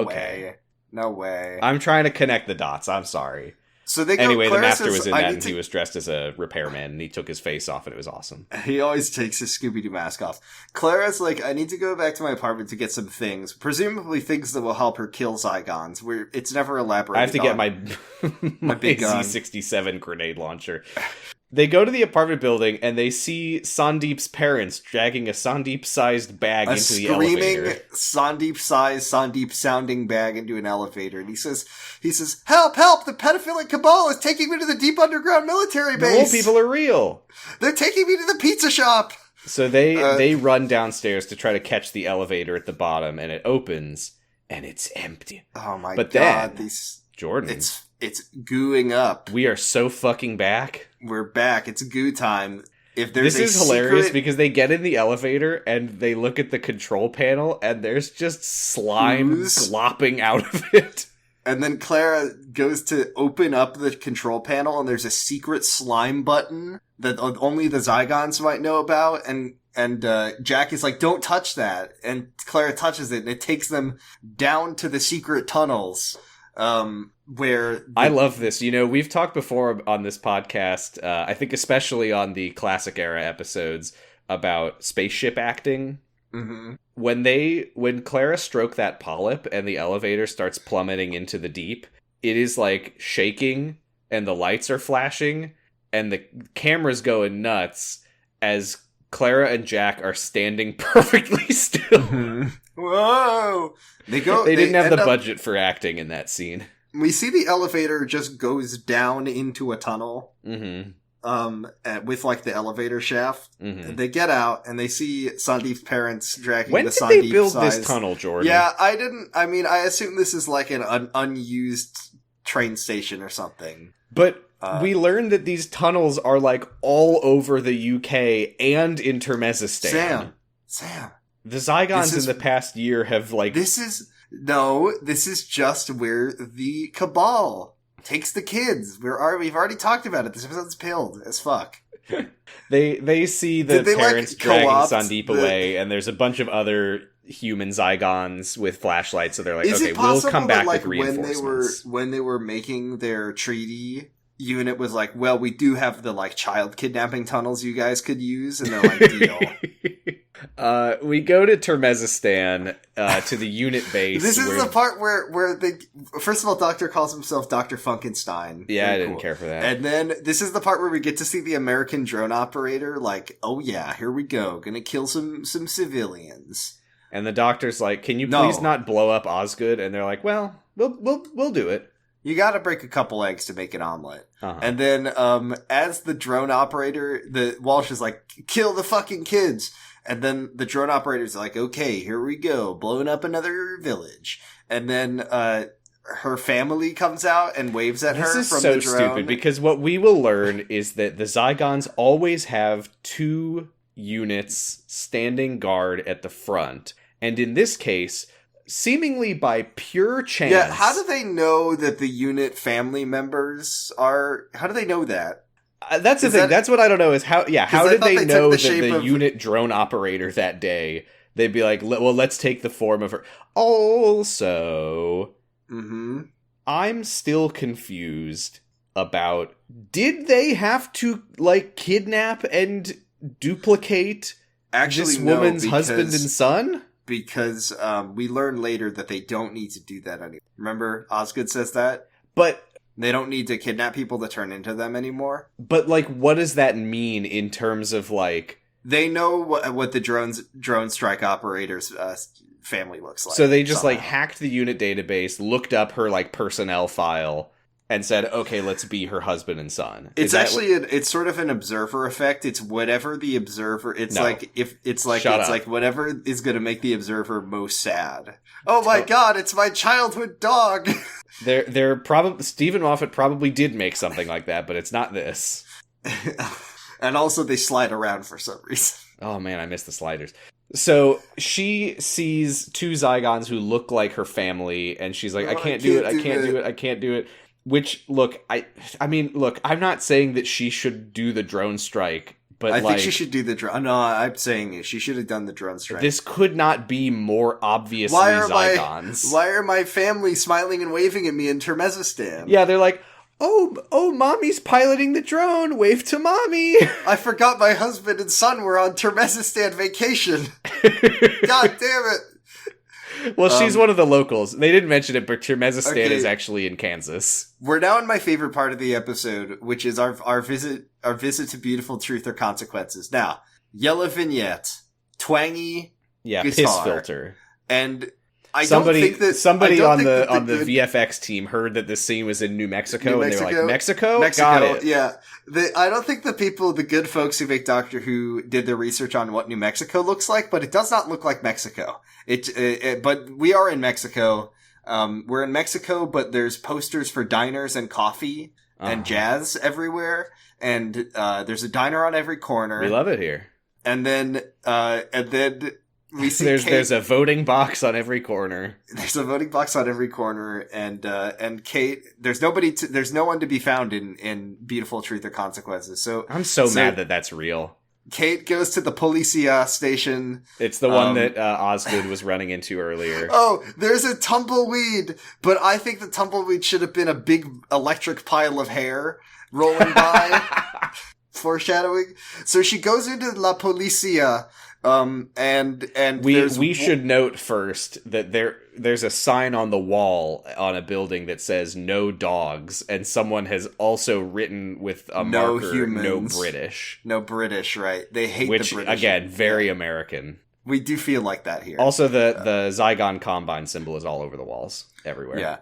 way. No way. I'm trying to connect the dots. I'm sorry. So they go, anyway, Clara the Master says, was in that, and he was dressed as a repairman, and he took his face off, and it was awesome. He always takes his Scooby-Doo mask off. Clara's like, I need to go back to my apartment to get some things, presumably things that will help her kill Zygons, where it's never elaborated. I have to get my big Z67 grenade launcher. They go to the apartment building, and they see Sandeep's parents dragging a Sandeep-sized bag into the elevator. A screaming Sandeep-sized, Sandeep-sounding bag into an elevator. And he says, help, the pedophilic cabal is taking me to the deep underground military base. No, people are real. They're taking me to the pizza shop. So they run downstairs to try to catch the elevator at the bottom, and it opens, and it's empty. Oh my god. Then, Jordan... It's gooing up. We are so fucking back. We're back. It's goo time. If there's this is hilarious because they get in the elevator and they look at the control panel and there's just slime glopping out of it. And then Clara goes to open up the control panel and there's a secret slime button that only the Zygons might know about. And Jack is like, don't touch that. And Clara touches it and it takes them down to the secret tunnels. I love this. We've talked before on this podcast, I think especially on the classic era episodes, about spaceship acting. Mm-hmm. When Clara stroked that polyp and the elevator starts plummeting into the deep, it is like shaking and the lights are flashing and the camera's going nuts as Clara and Jack are standing perfectly still. Mm-hmm. Whoa! They didn't have the budget for acting in that scene. We see the elevator just goes down into a tunnel. Mm-hmm. with like the elevator shaft. Mm-hmm. They get out and they see Sandeep's parents dragging When the did Sandeep they build size. this tunnel, Jordan? Yeah, I assume this is like an unused train station or something. But we learned that these tunnels are like all over the UK and in Turkmenistan. Sam. The Zygons in the past year have like... This is just where the Cabal takes the kids. We've already talked about it. This episode's pilled as fuck. They see the parents like, dragging co-opt Sandeep away, and there's a bunch of other human Zygons with flashlights, so they're like, is okay, it possible we'll come back that, like, with reinforcements. when they were making their treaty, Unit was like, well, we do have the like child kidnapping tunnels you guys could use, and they're like, deal. We go to Turkmenistan, to the Unit base. This is the part where they... First of all, Doctor calls himself Dr. Funkenstein. Yeah, Very I didn't cool. care for that. And then this is the part where we get to see the American drone operator, like, oh yeah, here we go, gonna kill some civilians. And the Doctor's like, can you please not blow up Osgood? And they're like, well, we'll do it. You gotta break a couple eggs to make an omelet. Uh-huh. And then, as the drone operator, the Walsh is like, kill the fucking kids! And then the drone operator's like, okay, here we go, blowing up another village. And then, her family comes out and waves at her from the drone. This is so stupid, because what we will learn is that the Zygons always have 2 units standing guard at the front. And in this case, seemingly by pure chance... Yeah, how do they know that the Unit family members are... How do they know that? That's the thing. That's what I don't know is how... Yeah, how did they know that the of... Unit drone operator that day... They'd be like, well, let's take the form of her. Also... Mm-hmm. I'm still confused about... Did they have to, like, kidnap and duplicate this woman's husband and son? Because we learn later that they don't need to do that anymore. Remember, Osgood says that? But... They don't need to kidnap people to turn into them anymore? But, like, what does that mean in terms of, like... They know what the drone strike operator's family looks like. So they just, like, hacked the Unit database, looked up her, like, personnel file, and said, okay, let's be her husband and son. It's actually it's sort of an observer effect. It's whatever the observer. It's like whatever is going to make the observer most sad. Oh my god! It's my childhood dog. They're probably Stephen Moffat probably did make something like that, but it's not this. And also, they slide around for some reason. Oh man, I miss the sliders. So she sees 2 Zygons who look like her family, and she's like, I can't do it. Which, look, I mean, look, I'm not saying that she should do the drone strike, but I think she should do the drone. No, I'm saying she should have done the drone strike. This could not be more obviously Zygons. Why are my family smiling and waving at me in Turkmenistan? Yeah, they're like, oh, mommy's piloting the drone. Wave to mommy. I forgot my husband and son were on Turkmenistan vacation. God damn it. Well, she's one of the locals. They didn't mention it, but Turkmenistan is actually in Kansas. We're now in my favorite part of the episode, which is our visit to Beautiful Truth or Consequences. Now, yellow vignette, twangy guitar, piss filter, and somebody on the VFX team heard that this scene was in New Mexico, and they were like, Mexico? Got it. Yeah. I don't think the good folks who make Doctor Who did their research on what New Mexico looks like, but it does not look like Mexico. But we are in Mexico. We're in Mexico, but there's posters for diners and coffee and jazz everywhere. And there's a diner on every corner. We love it here. And then we see there's a voting box on every corner. There's a voting box on every corner, and Kate. There's no one to be found in Beautiful Truth or Consequences. So I'm so mad that that's real. Kate goes to the Policia station. It's the one that Osgood was running into earlier. Oh, there's a tumbleweed, but I think the tumbleweed should have been a big electric pile of hair rolling by. Foreshadowing. So she goes into La Policia. And we should note first that there's a sign on the wall on a building that says no dogs, and someone has also written with a marker humans. No British, right? They hate which, the British. Again, very American. We do feel like that here. Also, the Zygon Combine symbol is all over the walls everywhere. Yeah.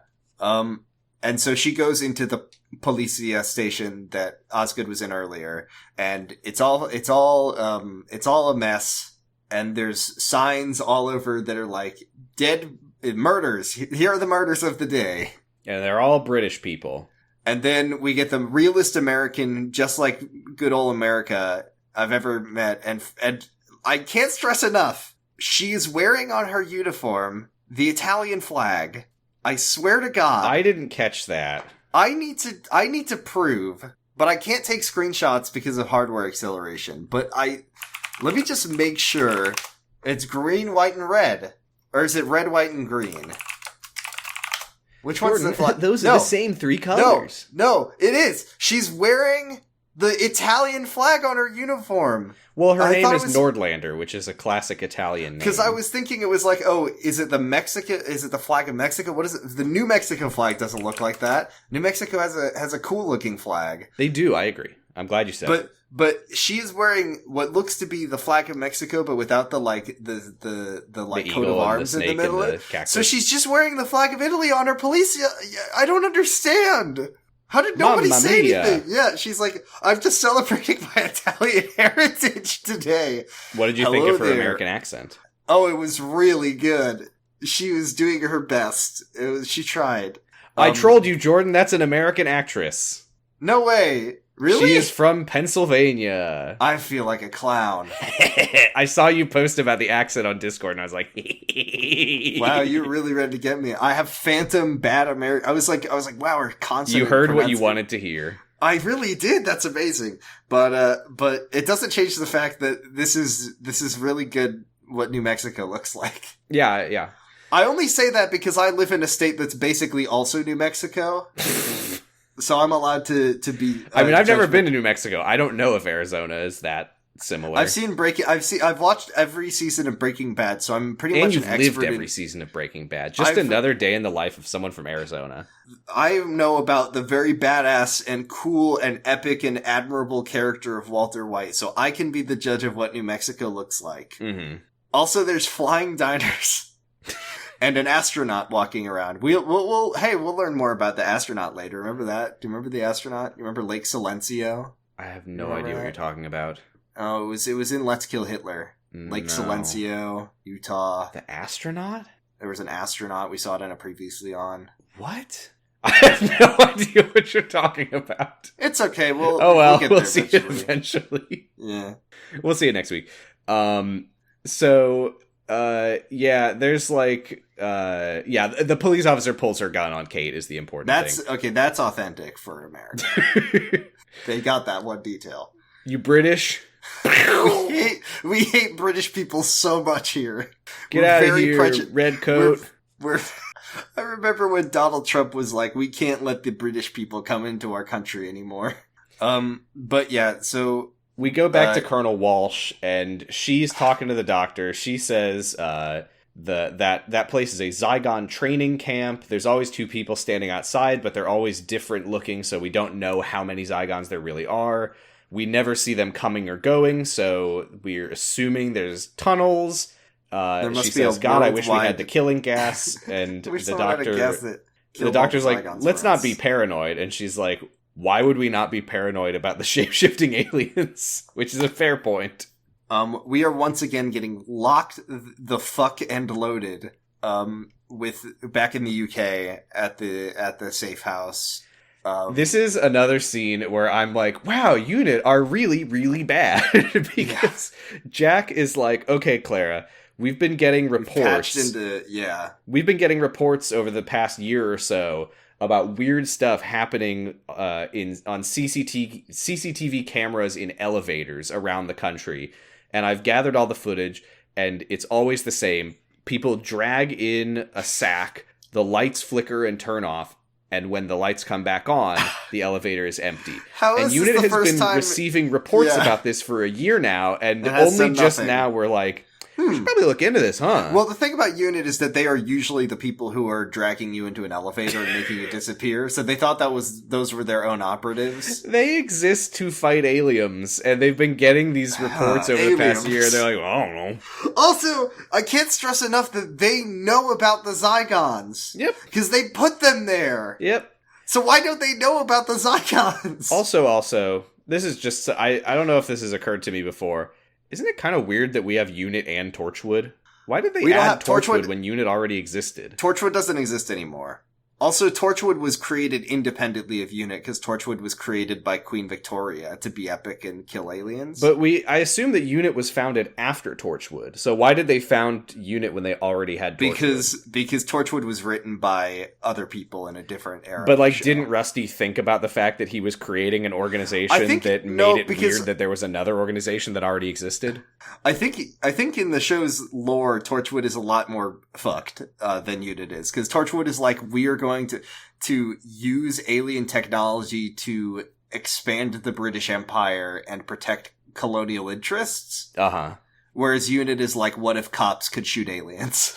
And so she goes into the policia station that Osgood was in earlier, and it's all a mess, and there's signs all over that are like dead murders. Here are the murders of the day. Yeah, they're all British people. And then we get the realest American, just like good old America I've ever met, and I can't stress enough, she is wearing on her uniform the Italian flag. I swear to God. I didn't catch that. I need to prove, but I can't take screenshots because of hardware acceleration. But let me just make sure it's green, white, and red. Or is it red, white, and green? Which one's the flag? Those are the same 3 colors. No, it is. She's wearing the Italian flag on her uniform. Well, her name is Nordlander, which is a classic Italian name. Because I was thinking it was like, oh, is it the flag of Mexico? What is it? The New Mexico flag doesn't look like that. New Mexico has a cool looking flag. They do, I agree. I'm glad you said it. But she is wearing what looks to be the flag of Mexico, but without the coat of arms in the middle. So she's just wearing the flag of Italy on her police. I don't understand. How did nobody say anything? Yeah, she's like, I'm just celebrating my Italian heritage today. What did you think of her American accent? Oh, it was really good. She was doing her best. She tried. I trolled you, Jordan. That's an American actress. No way. Really? She is from Pennsylvania. I feel like a clown. I saw you post about the accent on Discord, and I was like, wow, you're really ready to get me. I have phantom bad American. I was like, wow, we're constant. You heard what you wanted to hear. I really did. That's amazing. But it doesn't change the fact that this is really good what New Mexico looks like. Yeah. I only say that because I live in a state that's basically also New Mexico. So I'm allowed to be. I've never been to New Mexico. I don't know if Arizona is that similar. I've watched every season of Breaking Bad, so I'm pretty much an expert. And you've lived every season of Breaking Bad. Just another day in the life of someone from Arizona. I know about the very badass and cool and epic and admirable character of Walter White, so I can be the judge of what New Mexico looks like. Mm-hmm. Also, there's flying diners. And an astronaut walking around. We'll learn more about the astronaut later. Remember that? Do you remember the astronaut? You remember Lake Silencio? I have no idea what you're talking about. Oh, it was in Let's Kill Hitler. Lake Silencio, Utah. The astronaut? There was an astronaut. We saw it in a previously on. What? I have no idea what you're talking about. It's okay. We'll see it eventually. Yeah. We'll see it next week. There's the police officer pulls her gun on Kate is the important thing. Okay, that's authentic for America. They got that one detail. You British? we hate British people so much here. Get out of here, red coat. I remember when Donald Trump was like, we can't let the British people come into our country anymore. But yeah, so we go back to Colonel Walsh, and she's talking to the doctor. She says that place is a Zygon training camp. There's always 2 people standing outside, but they're always different looking, so we don't know how many Zygons there really are. We never see them coming or going, so we're assuming there's tunnels. She says, God, I wish we had the killing gas. And the doctor's like, let's not be paranoid. And she's like, why would we not be paranoid about the shape-shifting aliens? Which is a fair point. We are once again getting locked the fuck and loaded with back in the UK at the safe house. This is another scene where I'm like, wow, Unit are really, really bad. Because Jack is like, okay, Clara, we've been getting reports. We've been getting reports over the past year or so about weird stuff happening on CCTV cameras in elevators around the country. And I've gathered all the footage, and it's always the same. People drag in a sack, the lights flicker and turn off, and when the lights come back on, the elevator is empty. And Unit has been receiving reports about this for a year now, and only just now we're like, we should probably look into this, huh? Well, the thing about Unit is that they are usually the people who are dragging you into an elevator and making you disappear. So they thought those were their own operatives. They exist to fight aliens, and they've been getting these reports over the past year. They're like, I don't know. Also, I can't stress enough that they know about the Zygons. Yep. Because they put them there. Yep. So why don't they know about the Zygons? Also, this is just... I don't know if this has occurred to me before. Isn't it kind of weird that we have Unit and Torchwood? Why did they add Torchwood when Unit already existed? Torchwood doesn't exist anymore. Also, Torchwood was created independently of Unit, because Torchwood was created by Queen Victoria to be epic and kill aliens. But I assume that Unit was founded after Torchwood. So why did they found Unit when they already had Torchwood? Because Torchwood was written by other people in a different era. But, like, didn't Rusty think about the fact that he was creating an organization that made it weird that there was another organization that already existed? I think in the show's lore, Torchwood is a lot more fucked than Unit is. Because Torchwood is like, we are going to use alien technology to expand the British Empire and protect colonial interests. Uh-huh. Whereas Unit is like, what if cops could shoot aliens?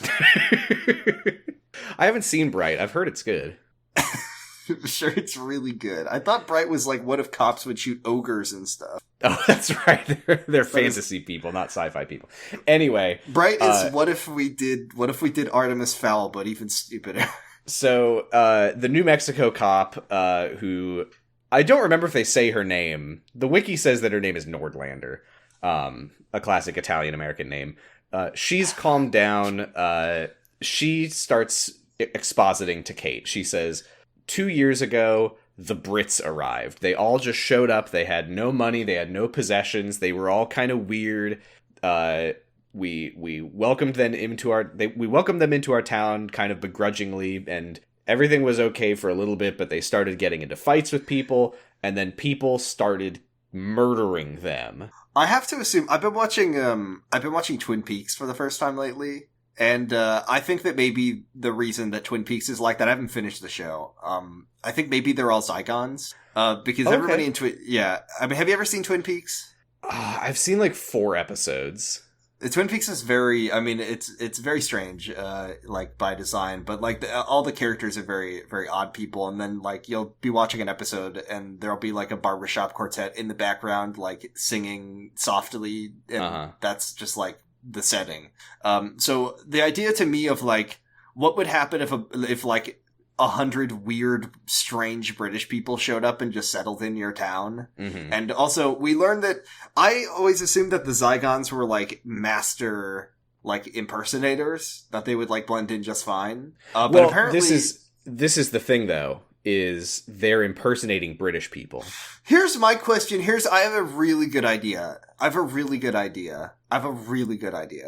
I haven't seen Bright. I've heard it's good. I'm sure it's really good. I thought Bright was like, what if cops would shoot ogres and stuff? Oh, that's right. They're fantasy people, not sci-fi people. Anyway, Bright is what if we did Artemis Fowl, but even stupider. So, the New Mexico cop, who I don't remember if they say her name. The wiki says that her name is Nordlander, a classic Italian-American name. She's calmed down. She starts expositing to Kate. She says, 2 years ago, the Brits arrived. They all just showed up. They had no money. They had no possessions. They were all kind of weird. We welcomed them into our town kind of begrudgingly, and everything was okay for a little bit, but they started getting into fights with people, and then people started murdering them. I have to assume I've been watching Twin Peaks for the first time lately. And I think that maybe the reason that Twin Peaks is like that, I haven't finished the show. I think maybe they're all Zygons. Because everybody in yeah. I mean, have you ever seen Twin Peaks? I've seen like 4 episodes. Twin Peaks is it's very strange, like by design, but like all the characters are very, very odd people. And then like you'll be watching an episode and there'll be like a barbershop quartet in the background, like singing softly. And that's just like the setting. So the idea to me of like, what would happen if like 100 weird, strange British people showed up and just settled in your town. Mm-hmm. And also, we learned that I always assumed that the Zygons were like master like impersonators, that they would like blend in just fine. But apparently, this is the thing though. Is they're impersonating British people. Here's my question. I have a really good idea.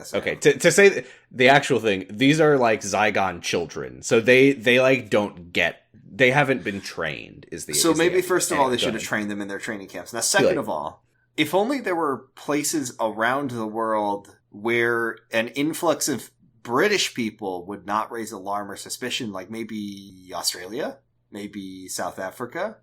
So. Okay, to say the actual thing, these are like Zygon children. So they like don't get, they haven't been trained So maybe first of all, they should have trained them in their training camps. Now, second of all, if only there were places around the world where an influx of British people would not raise alarm or suspicion, like maybe Australia? Maybe South Africa?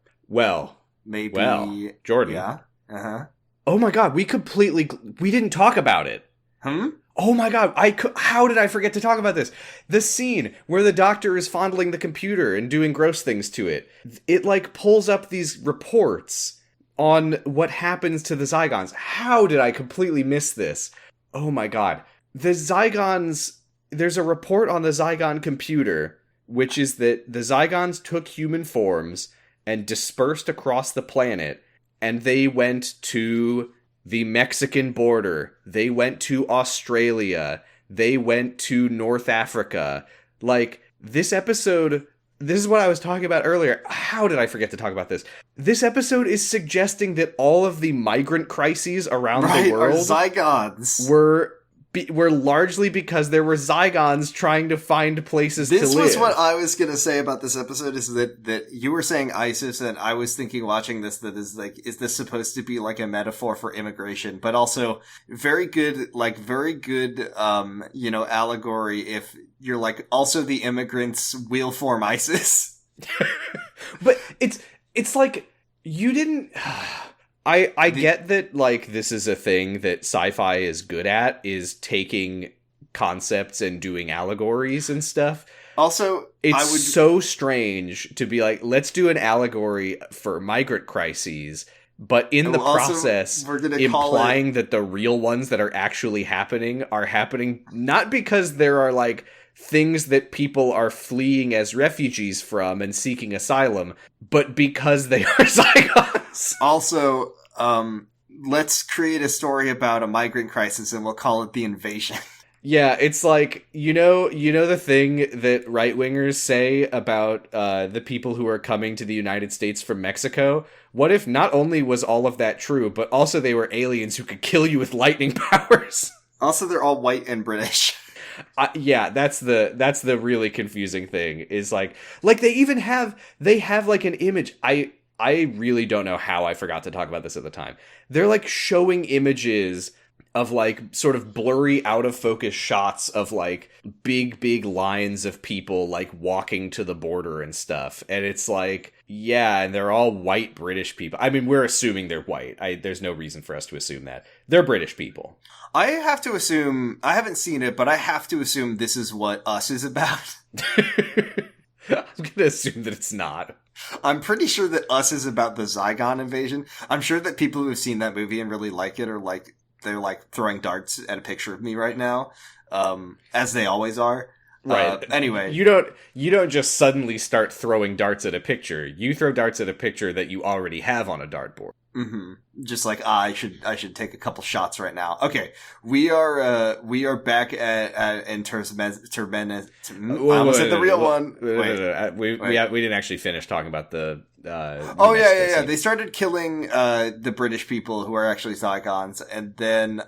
Maybe Jordan. Yeah. Uh-huh. Oh my god, we didn't talk about it. Oh my god, how did I forget to talk about this? The scene where the doctor is fondling the computer and doing gross things to it. It like pulls up these reports on what happens to the Zygons. How did I completely miss this? Oh my god. The Zygons, there's a report on the Zygon computer, which is that the Zygons took human forms and dispersed across the planet, and they went to the Mexican border, they went to Australia, they went to North Africa. Like, this episode, this is what I was talking about earlier. How did I forget to talk about this? This episode is suggesting that all of the migrant crises around the world are Zygons. were largely because there were Zygons trying to find places to live. This was what I was going to say about this episode, is that you were saying ISIS, and I was thinking watching this that is like, is this supposed to be like a metaphor for immigration? But also very good allegory if you're like, also the immigrants will form ISIS. But it's like, you didn't... I get that, like, this is a thing that sci-fi is good at, is taking concepts and doing allegories and stuff. Also, it's so strange to be like, let's do an allegory for migrant crises, but in the process, implying that the real ones that are actually happening not because there are, like, things that people are fleeing as refugees from and seeking asylum, but because they are Zygons. Also, let's create a story about a migrant crisis and we'll call it the invasion. Yeah, it's like, you know the thing that right-wingers say about the people who are coming to the United States from Mexico? What if not only was all of that true, but also they were aliens who could kill you with lightning powers? Also, they're all white and British. Yeah, that's the really confusing thing, is like they have like an image. I really don't know how I forgot to talk about this at the time. They're like showing images of like sort of blurry out of focus shots of like big lines of people like walking to the border and stuff. And it's like, yeah, and they're all white British people. I mean, we're assuming they're white. There's no reason for us to assume that. They're British people. I have to assume, I haven't seen it, but I have to assume this is what Us is about. I'm going to assume that it's not. I'm pretty sure that Us is about the Zygon Invasion. I'm sure that people who have seen that movie and really like it are like, they're like throwing darts at a picture of me right now, as they always are. Right. Anyway, you don't just suddenly start throwing darts at a picture. You throw darts at a picture that you already have on a dartboard. Mm-hmm. Just like I should take a couple shots right now. Okay, we are back at Terminus. I almost hit the real one. We didn't actually finish talking about the. Yeah. They started killing the British people who are actually Zygons, and then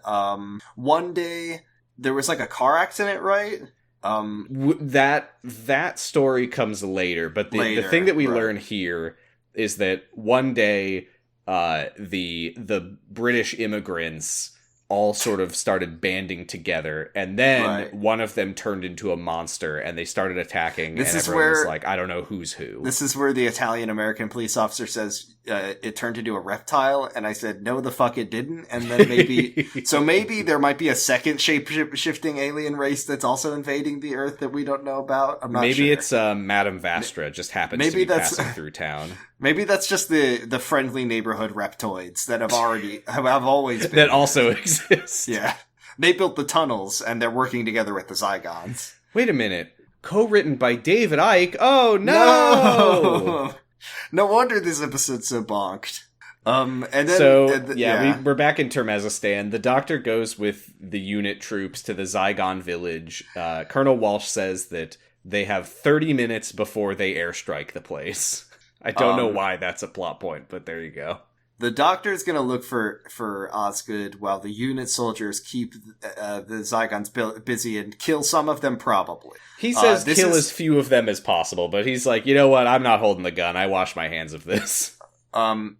one day there was like a car accident, right? That story comes later, but the thing that we learn here is that one day the British immigrants all sort of started banding together, and then one of them turned into a monster, and they started attacking, and everyone was like, I don't know who's who. This is where the Italian-American police officer says it turned into a reptile, and I said, no, the fuck it didn't, and then maybe there might be a second shape-shifting alien race that's also invading the Earth that we don't know about. I'm not sure. Maybe it's Madame Vastra just happens to be passing through town. Maybe that's just the friendly neighborhood reptoids that have always been that also exist. Yeah. They built the tunnels, and they're working together with the Zygons. Wait a minute. Co-written by David Icke? Oh, no! No wonder this episode's so bonked. And then... we're back in Turkmenistan. The Doctor goes with the unit troops to the Zygon village. Colonel Walsh says that they have 30 minutes before they airstrike the place. I don't know why that's a plot point, but there you go. The Doctor's gonna look for Osgood while the unit soldiers keep the Zygons busy and kill some of them, probably. He says kill as few of them as possible, but he's like, you know what, I'm not holding the gun. I wash my hands of this.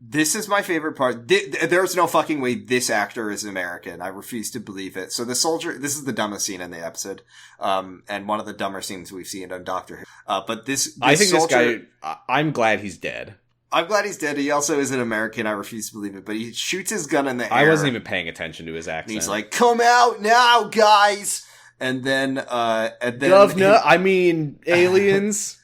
This is my favorite part. There's no fucking way this actor is American. I refuse to believe it. So the soldier, this is the dumbest scene in the episode. And one of the dumber scenes we've seen on Doctor Who. But this guy, I'm glad he's dead. I'm glad he's dead. He also isn't American. I refuse to believe it. But he shoots his gun in the air. I wasn't even paying attention to his accent. And he's like, come out now, guys! And then Governor, aliens.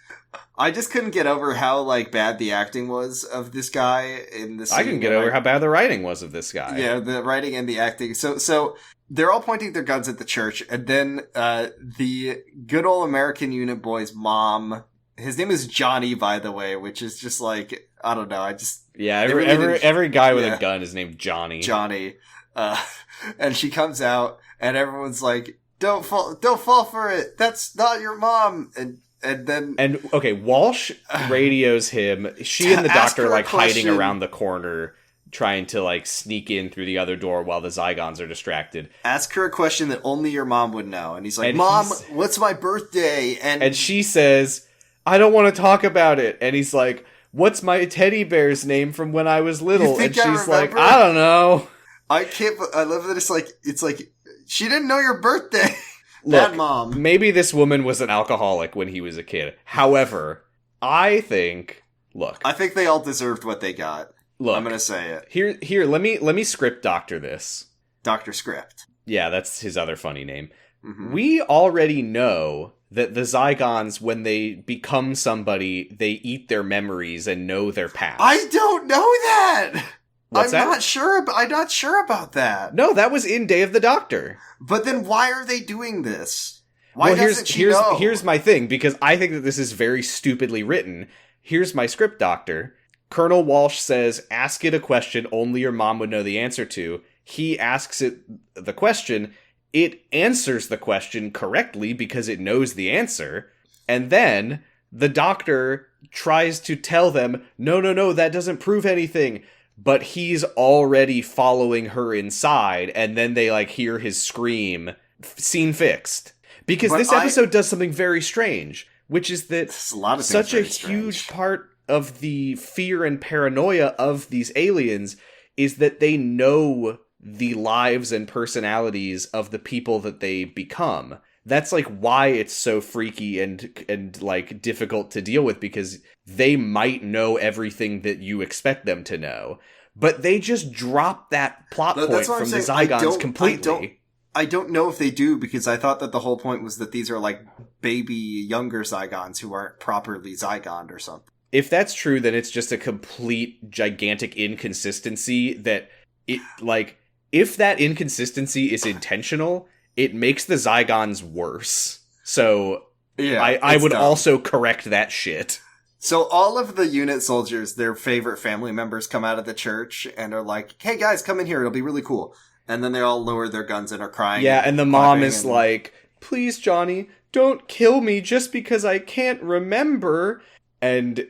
I just couldn't get over how, like, bad the acting was of this guy in this scene. I couldn't get over how bad the writing was of this guy. Yeah, the writing and the acting. So they're all pointing their guns at the church, and then the good old American unit boy's mom, his name is Johnny, by the way, which is just like, I don't know, every guy with a gun is named Johnny. Johnny. And she comes out, and everyone's like, don't fall for it, that's not your mom, And Walsh radios him. She and the Doctor like hiding around the corner, trying to like sneak in through the other door while the Zygons are distracted. Ask her a question that only your mom would know, and he's like, "Mom, what's my birthday?" And she says, "I don't want to talk about it." And he's like, "What's my teddy bear's name from when I was little?" And she's like, "I don't know." I love that it's like she didn't know your birthday. Look, mom. Maybe this woman was an alcoholic when he was a kid. However, I think they all deserved what they got. Look, I'm gonna say it. Here, let me script doctor this. Dr. Script. Yeah, that's his other funny name. Mm-hmm. We already know that the Zygons, when they become somebody, they eat their memories and know their past. I don't know that! What's that? I'm not sure about that. No, that was in Day of the Doctor. But then why are they doing this? Why doesn't she know? Here's my thing, because I think that this is very stupidly written. Here's my script doctor. Colonel Walsh says, ask it a question only your mom would know the answer to. He asks it the question. It answers the question correctly because it knows the answer. And then the doctor tries to tell them, no, that doesn't prove anything. But he's already following her inside, and then they, like, hear his scream. Scene fixed. Because this episode does something very strange, which is that such a huge part of the fear and paranoia of these aliens is that they know the lives and personalities of the people that they become. That's, like, why it's so freaky and like, difficult to deal with, because they might know everything that you expect them to know. But they just drop that plot point from the Zygons completely. I don't know if they do, because I thought that the whole point was that these are, like, baby younger Zygons who aren't properly Zygoned or something. If that's true, then it's just a complete gigantic inconsistency that it, like, if that inconsistency is intentional, it makes the Zygons worse. So yeah, I would also correct that shit. So all of the unit soldiers, their favorite family members, come out of the church and are like, hey guys, come in here, it'll be really cool. And then they all lower their guns and are crying. Yeah, and the mom is like, please, Johnny, don't kill me just because I can't remember. And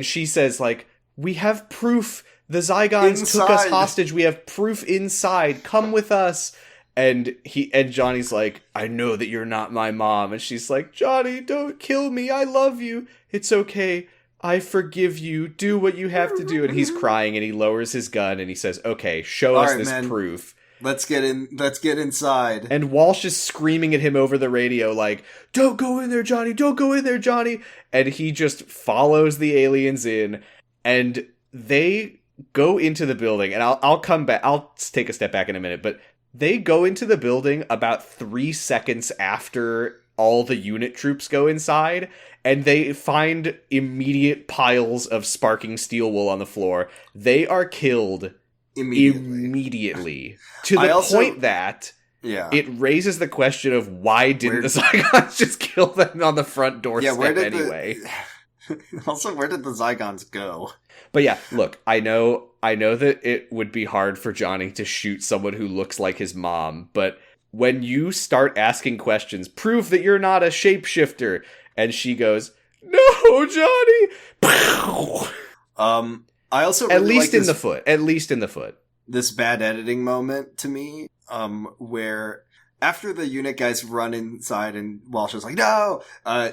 she says, like, we have proof. The Zygons took us hostage. We have proof inside. Come with us. And Johnny's like, I know that you're not my mom. And she's like, Johnny, don't kill me. I love you. It's okay. I forgive you. Do what you have to do. And he's crying and he lowers his gun and he says, okay, show us this proof. Let's get inside. And Walsh is screaming at him over the radio like, don't go in there, Johnny. Don't go in there, Johnny. And he just follows the aliens in and they go into the building. And I'll come back. I'll take a step back in a minute, but they go into the building about 3 seconds after all the unit troops go inside, and they find immediate piles of sparking steel wool on the floor. They are killed immediately. To the point that it raises the question of why didn't the Zygons just kill them on the front doorstep anyway? Also, where did the Zygons go? But yeah, look, I know that it would be hard for Johnny to shoot someone who looks like his mom, but when you start asking questions, prove that you're not a shapeshifter, and she goes, no, Johnny! I also really At least in the foot. This bad editing moment to me, where after the unit guys run inside and Walsh is like, no!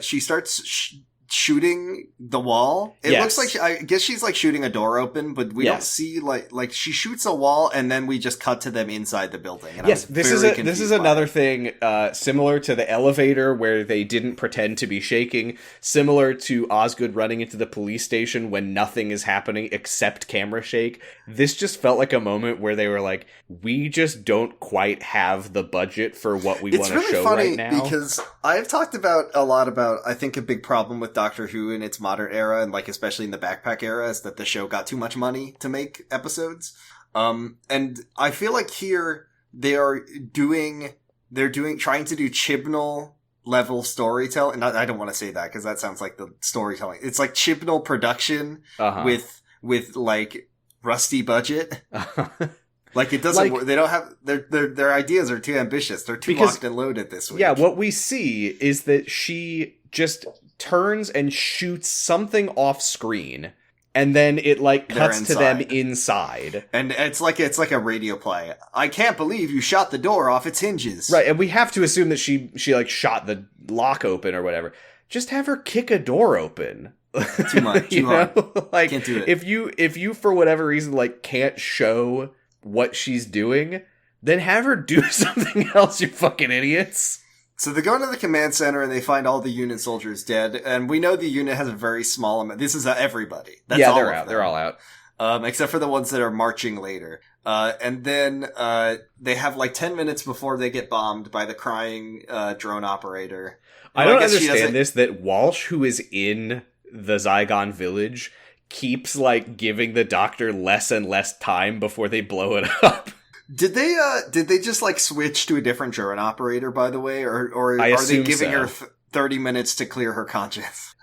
She starts shooting the wall. It looks like I guess she's like shooting a door open, but we don't see like she shoots a wall and then we just cut to them inside the building. And yes, this is another thing similar to the elevator where they didn't pretend to be shaking, similar to Osgood running into the police station when nothing is happening except camera shake. This just felt like a moment where they were like, we just don't quite have the budget for what we want to show right now. It's really funny because I've talked a lot about I think a big problem with Doctor Who in its modern era, and like especially in the backpack era, is that the show got too much money to make episodes. And I feel like here they're trying to do Chibnall level storytelling. And I don't want to say that because that sounds like the storytelling. It's like Chibnall production with like rusty budget. Like it doesn't work. They don't have their ideas are too ambitious. They're too locked and loaded this week. Yeah, what we see is that she just turns and shoots something off screen, and then it like cuts to them inside. And it's like a radio play. I can't believe you shot the door off its hinges. Right, and we have to assume that she like shot the lock open or whatever. Just have her kick a door open. Too much. Too hard. Like can't do it. If you for whatever reason like can't show what she's doing, then have her do something else, you fucking idiots. So they go into the command center and they find all the unit soldiers dead, and we know the unit has a very small amount. This is everybody. That's all they're out. They're all out. Except for the ones that are marching later. And then they have like 10 minutes before they get bombed by the crying drone operator. I don't understand this, that Walsh, who is in the Zygon village, keeps like giving the doctor less and less time before they blow it up. Did they just like switch to a different drone operator, by the way, or I are they assume giving so. her 30 minutes to clear her conscience?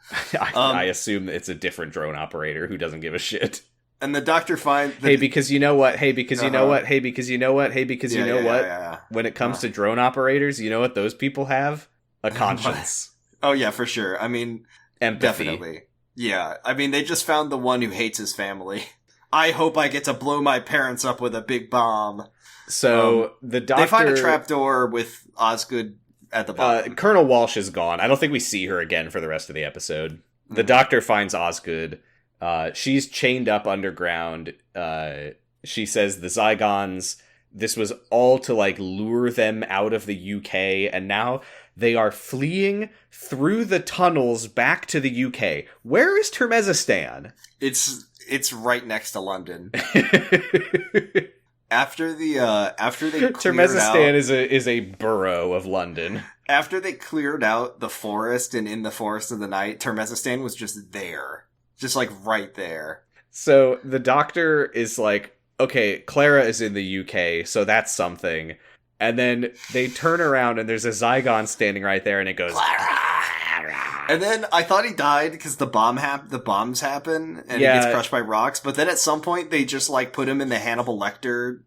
I assume it's a different drone operator who doesn't give a shit. And the doctor finds... Hey, because you know what? Hey, because you know what? Hey, because you know what? Hey, because you know what? Yeah. When it comes to drone operators, you know what those people have? A conscience. Oh, yeah, for sure. I mean, Empathy. definitely. Yeah, I mean, they just found the one who hates his family. I hope I get to blow my parents up with a big bomb. So, the doctor... They find a trapdoor with Osgood at the bottom. Colonel Walsh is gone. I don't think we see her again for the rest of the episode. The doctor finds Osgood. She's chained up underground. She says the Zygons, this was all to like lure them out of the UK, and now they are fleeing through the tunnels back to the UK. Where is Turkmenistan? It's right next to London. After they Turkmenistan is a borough of London. After they cleared out the forest and in the forest of the night, Turkmenistan was just there. Just like right there. So the doctor is like, okay, Clara is in the UK, so that's something. And then they turn around and there's a Zygon standing right there and it goes, Clara! And then I thought he died because the bombs happen and he gets crushed by rocks. But then at some point they just like put him in the Hannibal Lecter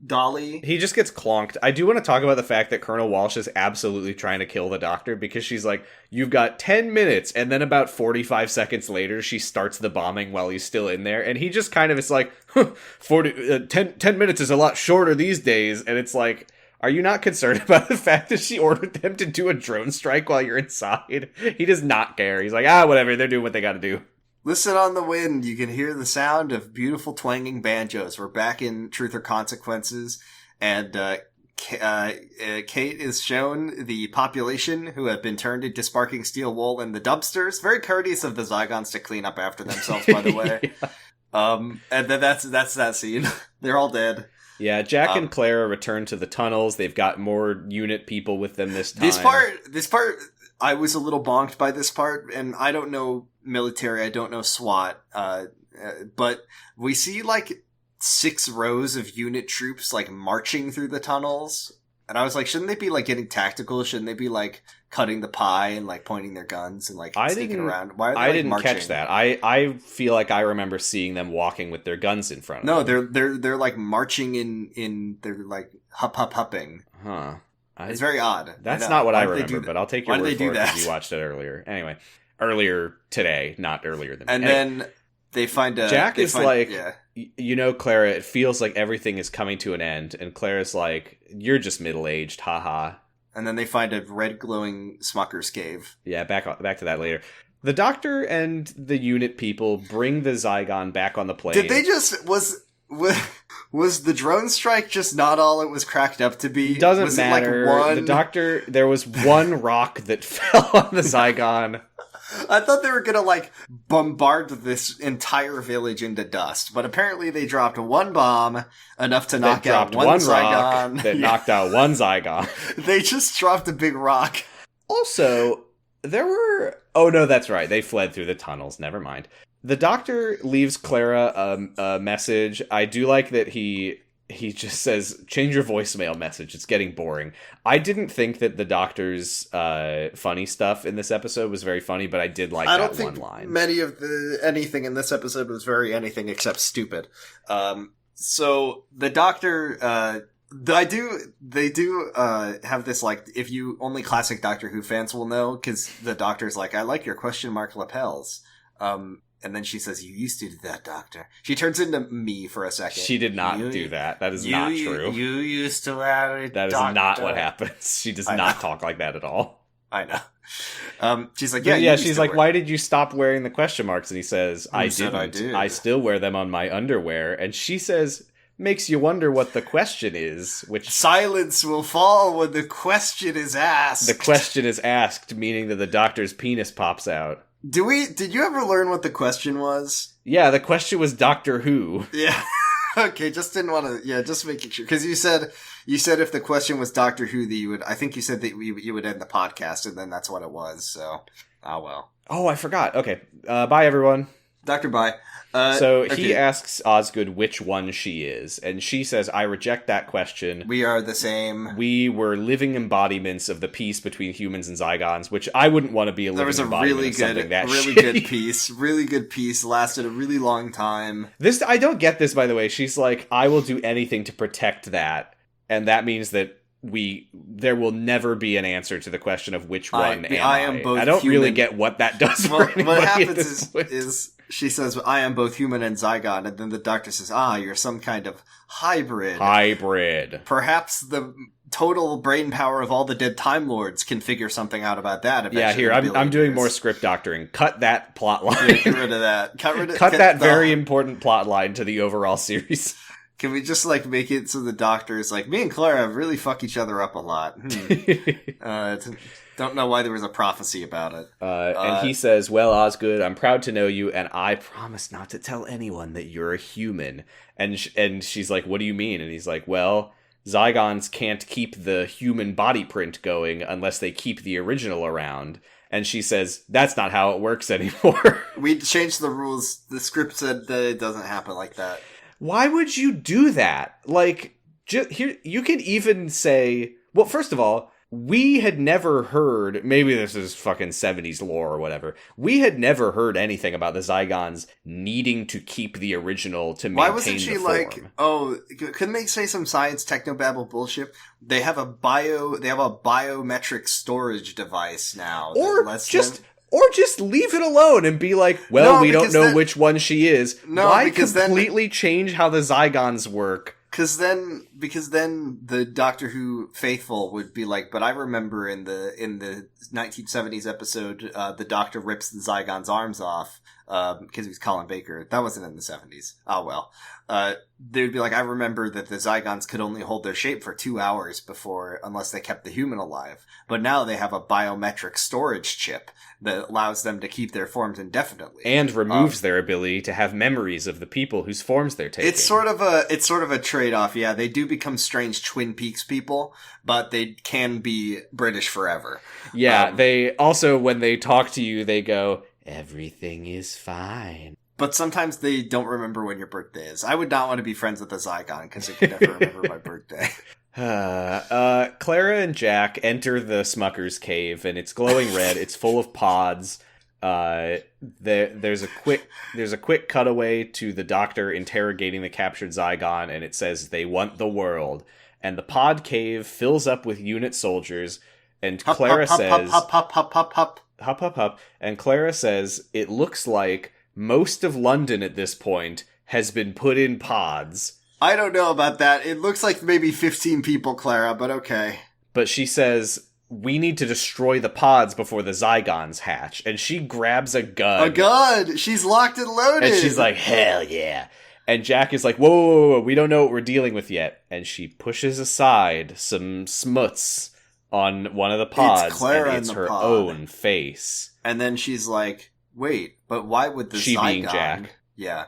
dolly. He just gets clonked. I do want to talk about the fact that Colonel Walsh is absolutely trying to kill the doctor because she's like, you've got 10 minutes. And then about 45 seconds later, she starts the bombing while he's still in there. And he just kind of is like, 10 minutes is a lot shorter these days. And it's like, are you not concerned about the fact that she ordered them to do a drone strike while you're inside? He does not care. He's like, whatever. They're doing what they got to do. Listen on the wind. You can hear the sound of beautiful twanging banjos. We're back in Truth or Consequences. And Kate is shown the population who have been turned into sparking steel wool in the dumpsters. Very courteous of the Zygons to clean up after themselves, by the way. Yeah. And then that's that scene. They're all dead. Yeah, Jack and Clara return to the tunnels. They've got more unit people with them this time. This part, I was a little bonked by this part, and I don't know military, I don't know SWAT, but we see like 6 rows of unit troops like marching through the tunnels, and I was like, shouldn't they be like getting tactical? Shouldn't they be like cutting the pie and like pointing their guns and like sneaking around? Why are they I didn't marching? catch that. I feel like I remember seeing them walking with their guns in front of them. No, they're like marching in they're like hupping. Huh. It's very odd. That's not what I remember, but I'll take your word for it because you watched it earlier. Anyway, earlier today, not earlier than. And then they find Jack is like, you know, Clara, it feels like everything is coming to an end, and Clara's like, you're just middle-aged, haha. And then they find a red glowing Smucker's cave. Yeah, back to that later. The doctor and the unit people bring the Zygon back on the plane. Did they just was the drone strike just not all it was cracked up to be? Doesn't matter. Like the doctor, there was one rock that fell on the Zygon. I thought they were gonna like bombard this entire village into dust, but apparently they dropped one bomb enough to knock out one Zygon. That knocked out one Zygon. They just dropped a big rock. Also, there were... Oh no, that's right. They fled through the tunnels. Never mind. The doctor leaves Clara a message. I do like that he just says, change your voicemail message. It's getting boring. I didn't think that the doctor's funny stuff in this episode was very funny, but I did like that one line. I don't think many of anything in this episode was very anything except stupid. So the doctor, they do have this, like, if you only classic Doctor Who fans will know, because the doctor's like, I like your question mark lapels. And then she says, you used to do that, Doctor. She turns into me for a second. She did not do that. That is not true. You used to have it, That is not what happens. She does not talk like that at all. I know. She's like, she's like, why did you stop wearing the question marks? And he says, I didn't. I still wear them on my underwear. And she says, makes you wonder what the question is, which... Silence will fall when the question is asked. The question is asked, meaning that the doctor's penis pops out. Did you ever learn what the question was? Yeah, the question was Doctor Who. Yeah. Okay, just didn't want to, just making sure. Because you said if the question was Doctor Who, that I think you said that you would end the podcast, and then that's what it was, so, oh well. Oh, I forgot. Okay, bye everyone. Dr. Bye. He asks Osgood which one she is, and she says, I reject that question. We are the same. We were living embodiments of the peace between humans and Zygons, which I wouldn't want to be a living embodiment of something that really shitty. good piece. Really good piece. Lasted a really long time. I don't get this, by the way. She's like, I will do anything to protect that, and that means that there will never be an answer to the question of which one am I. Am both I don't really get what that does for anybody. What happens is she says, I am both human and Zygon, and then the doctor says, you're some kind of hybrid. Perhaps the total brain power of all the dead Time Lords can figure something out about that eventually. Yeah, here, I'm doing more script doctoring. Cut that plot line. Yeah, get rid of that. Cut that very important plot line to the overall series. Can we just, make it so the doctor is like, me and Clara really fuck each other up a lot. Don't know why there was a prophecy about it. And he says, well, Osgood, I'm proud to know you, and I promise not to tell anyone that you're a human. And she's like, what do you mean? And he's like, well, Zygons can't keep the human body print going unless they keep the original around. And she says, that's not how it works anymore. We changed the rules. The script said that it doesn't happen like that. Why would you do that? Here, you can even say, well, first of all, we had never heard, maybe this is fucking 70s lore or whatever, we had never heard anything about the Zygons needing to keep the original to maintain the form. Why wasn't she couldn't they say some science technobabble bullshit? They have a biometric storage device now. Or just leave it alone and be like, well, we don't know which one she is. Why completely change how the Zygons work? Because then the Doctor Who faithful would be like, but I remember in the 1970s episode, the Doctor rips the Zygon's arms off because he was Colin Baker. That wasn't in the 70s. Oh well. They would be like, I remember that the Zygons could only hold their shape for 2 hours unless they kept the human alive. But now they have a biometric storage chip that allows them to keep their forms indefinitely. And removes their ability to have memories of the people whose forms they're taking. It's sort of a trade-off, yeah. They do become strange Twin Peaks people, but they can be British forever. Yeah, they also, when they talk to you, they go, everything is fine. But sometimes they don't remember when your birthday is. I would not want to be friends with a Zygon because they could never remember my birthday. Clara and Jack enter the Smucker's cave, and it's glowing red. It's full of pods. There's a quick cutaway to the Doctor interrogating the captured Zygon, and it says they want the world. And the pod cave fills up with unit soldiers, and Clara says, "Hup." And Clara says it looks like most of London at this point has been put in pods. I don't know about that. It looks like maybe 15 people, Clara, but okay. But she says, we need to destroy the pods before the Zygons hatch. And she grabs a gun. A gun! She's locked and loaded! And she's like, hell yeah. And Jack is like, whoa, we don't know what we're dealing with yet. And she pushes aside some smuts on one of the pods. It's Clara and it's in the her pod. own face. And then she's like, wait, but why would the She Zygon... being Jack. Yeah.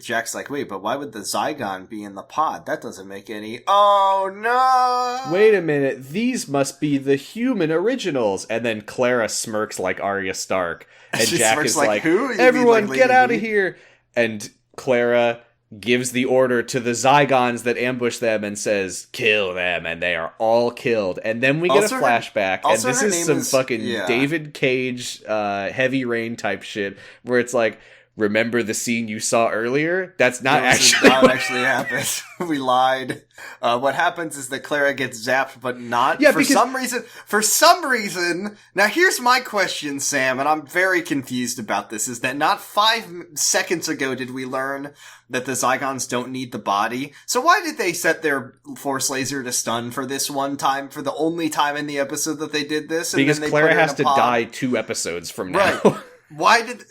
Jack's like, wait, but why would the Zygon be in the pod? That doesn't make any... Oh, no! Wait a minute, these must be the human originals. And then Clara smirks like Arya Stark. And Jack is like, who? Everyone get out of here! And Clara gives the order to the Zygons that ambush them and says, kill them, and they are all killed. And then we get a flashback, and this is some fucking David Cage, Heavy Rain type shit, where it's like, remember the scene you saw earlier? That's not actually what actually happened. We lied. What happens is that Clara gets zapped, but not for some reason. For some reason, now here's my question, Sam, and I'm very confused about this, is that not 5 seconds ago did we learn that the Zygons don't need the body? So why did they set their force laser to stun for this one time, for the only time in the episode that they did this? And because then they Clara put her has in a to pod? die 2 episodes from now. Right. Why did...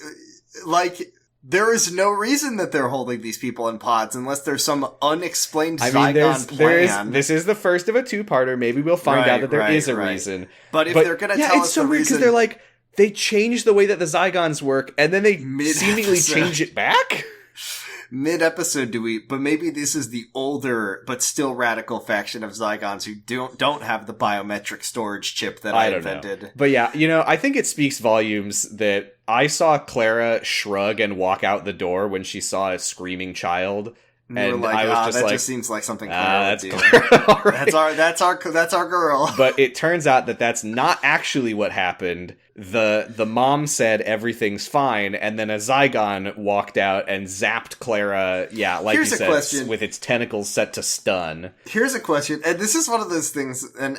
there is no reason that they're holding these people in pods unless there's some unexplained Zygon plan. This is the first of a 2-parter. Maybe we'll find out that there is a reason. But if they're going to tell us it's so weird because they're like, they change the way that the Zygons work, and then they seemingly change it back? Mid-episode but maybe this is the older but still radical faction of Zygons who don't have the biometric storage chip that I invented. Know. But yeah, I think it speaks volumes that I saw Clara shrug and walk out the door when she saw a screaming child. And like, I was just that like, just seems like something Clara would do. Clara. Right. That's our girl. But it turns out that that's not actually what happened. The mom said everything's fine, and then a Zygon walked out and zapped Clara. Yeah, like Here's you said, question. With its tentacles set to stun. Here's a question, and this is one of those things, and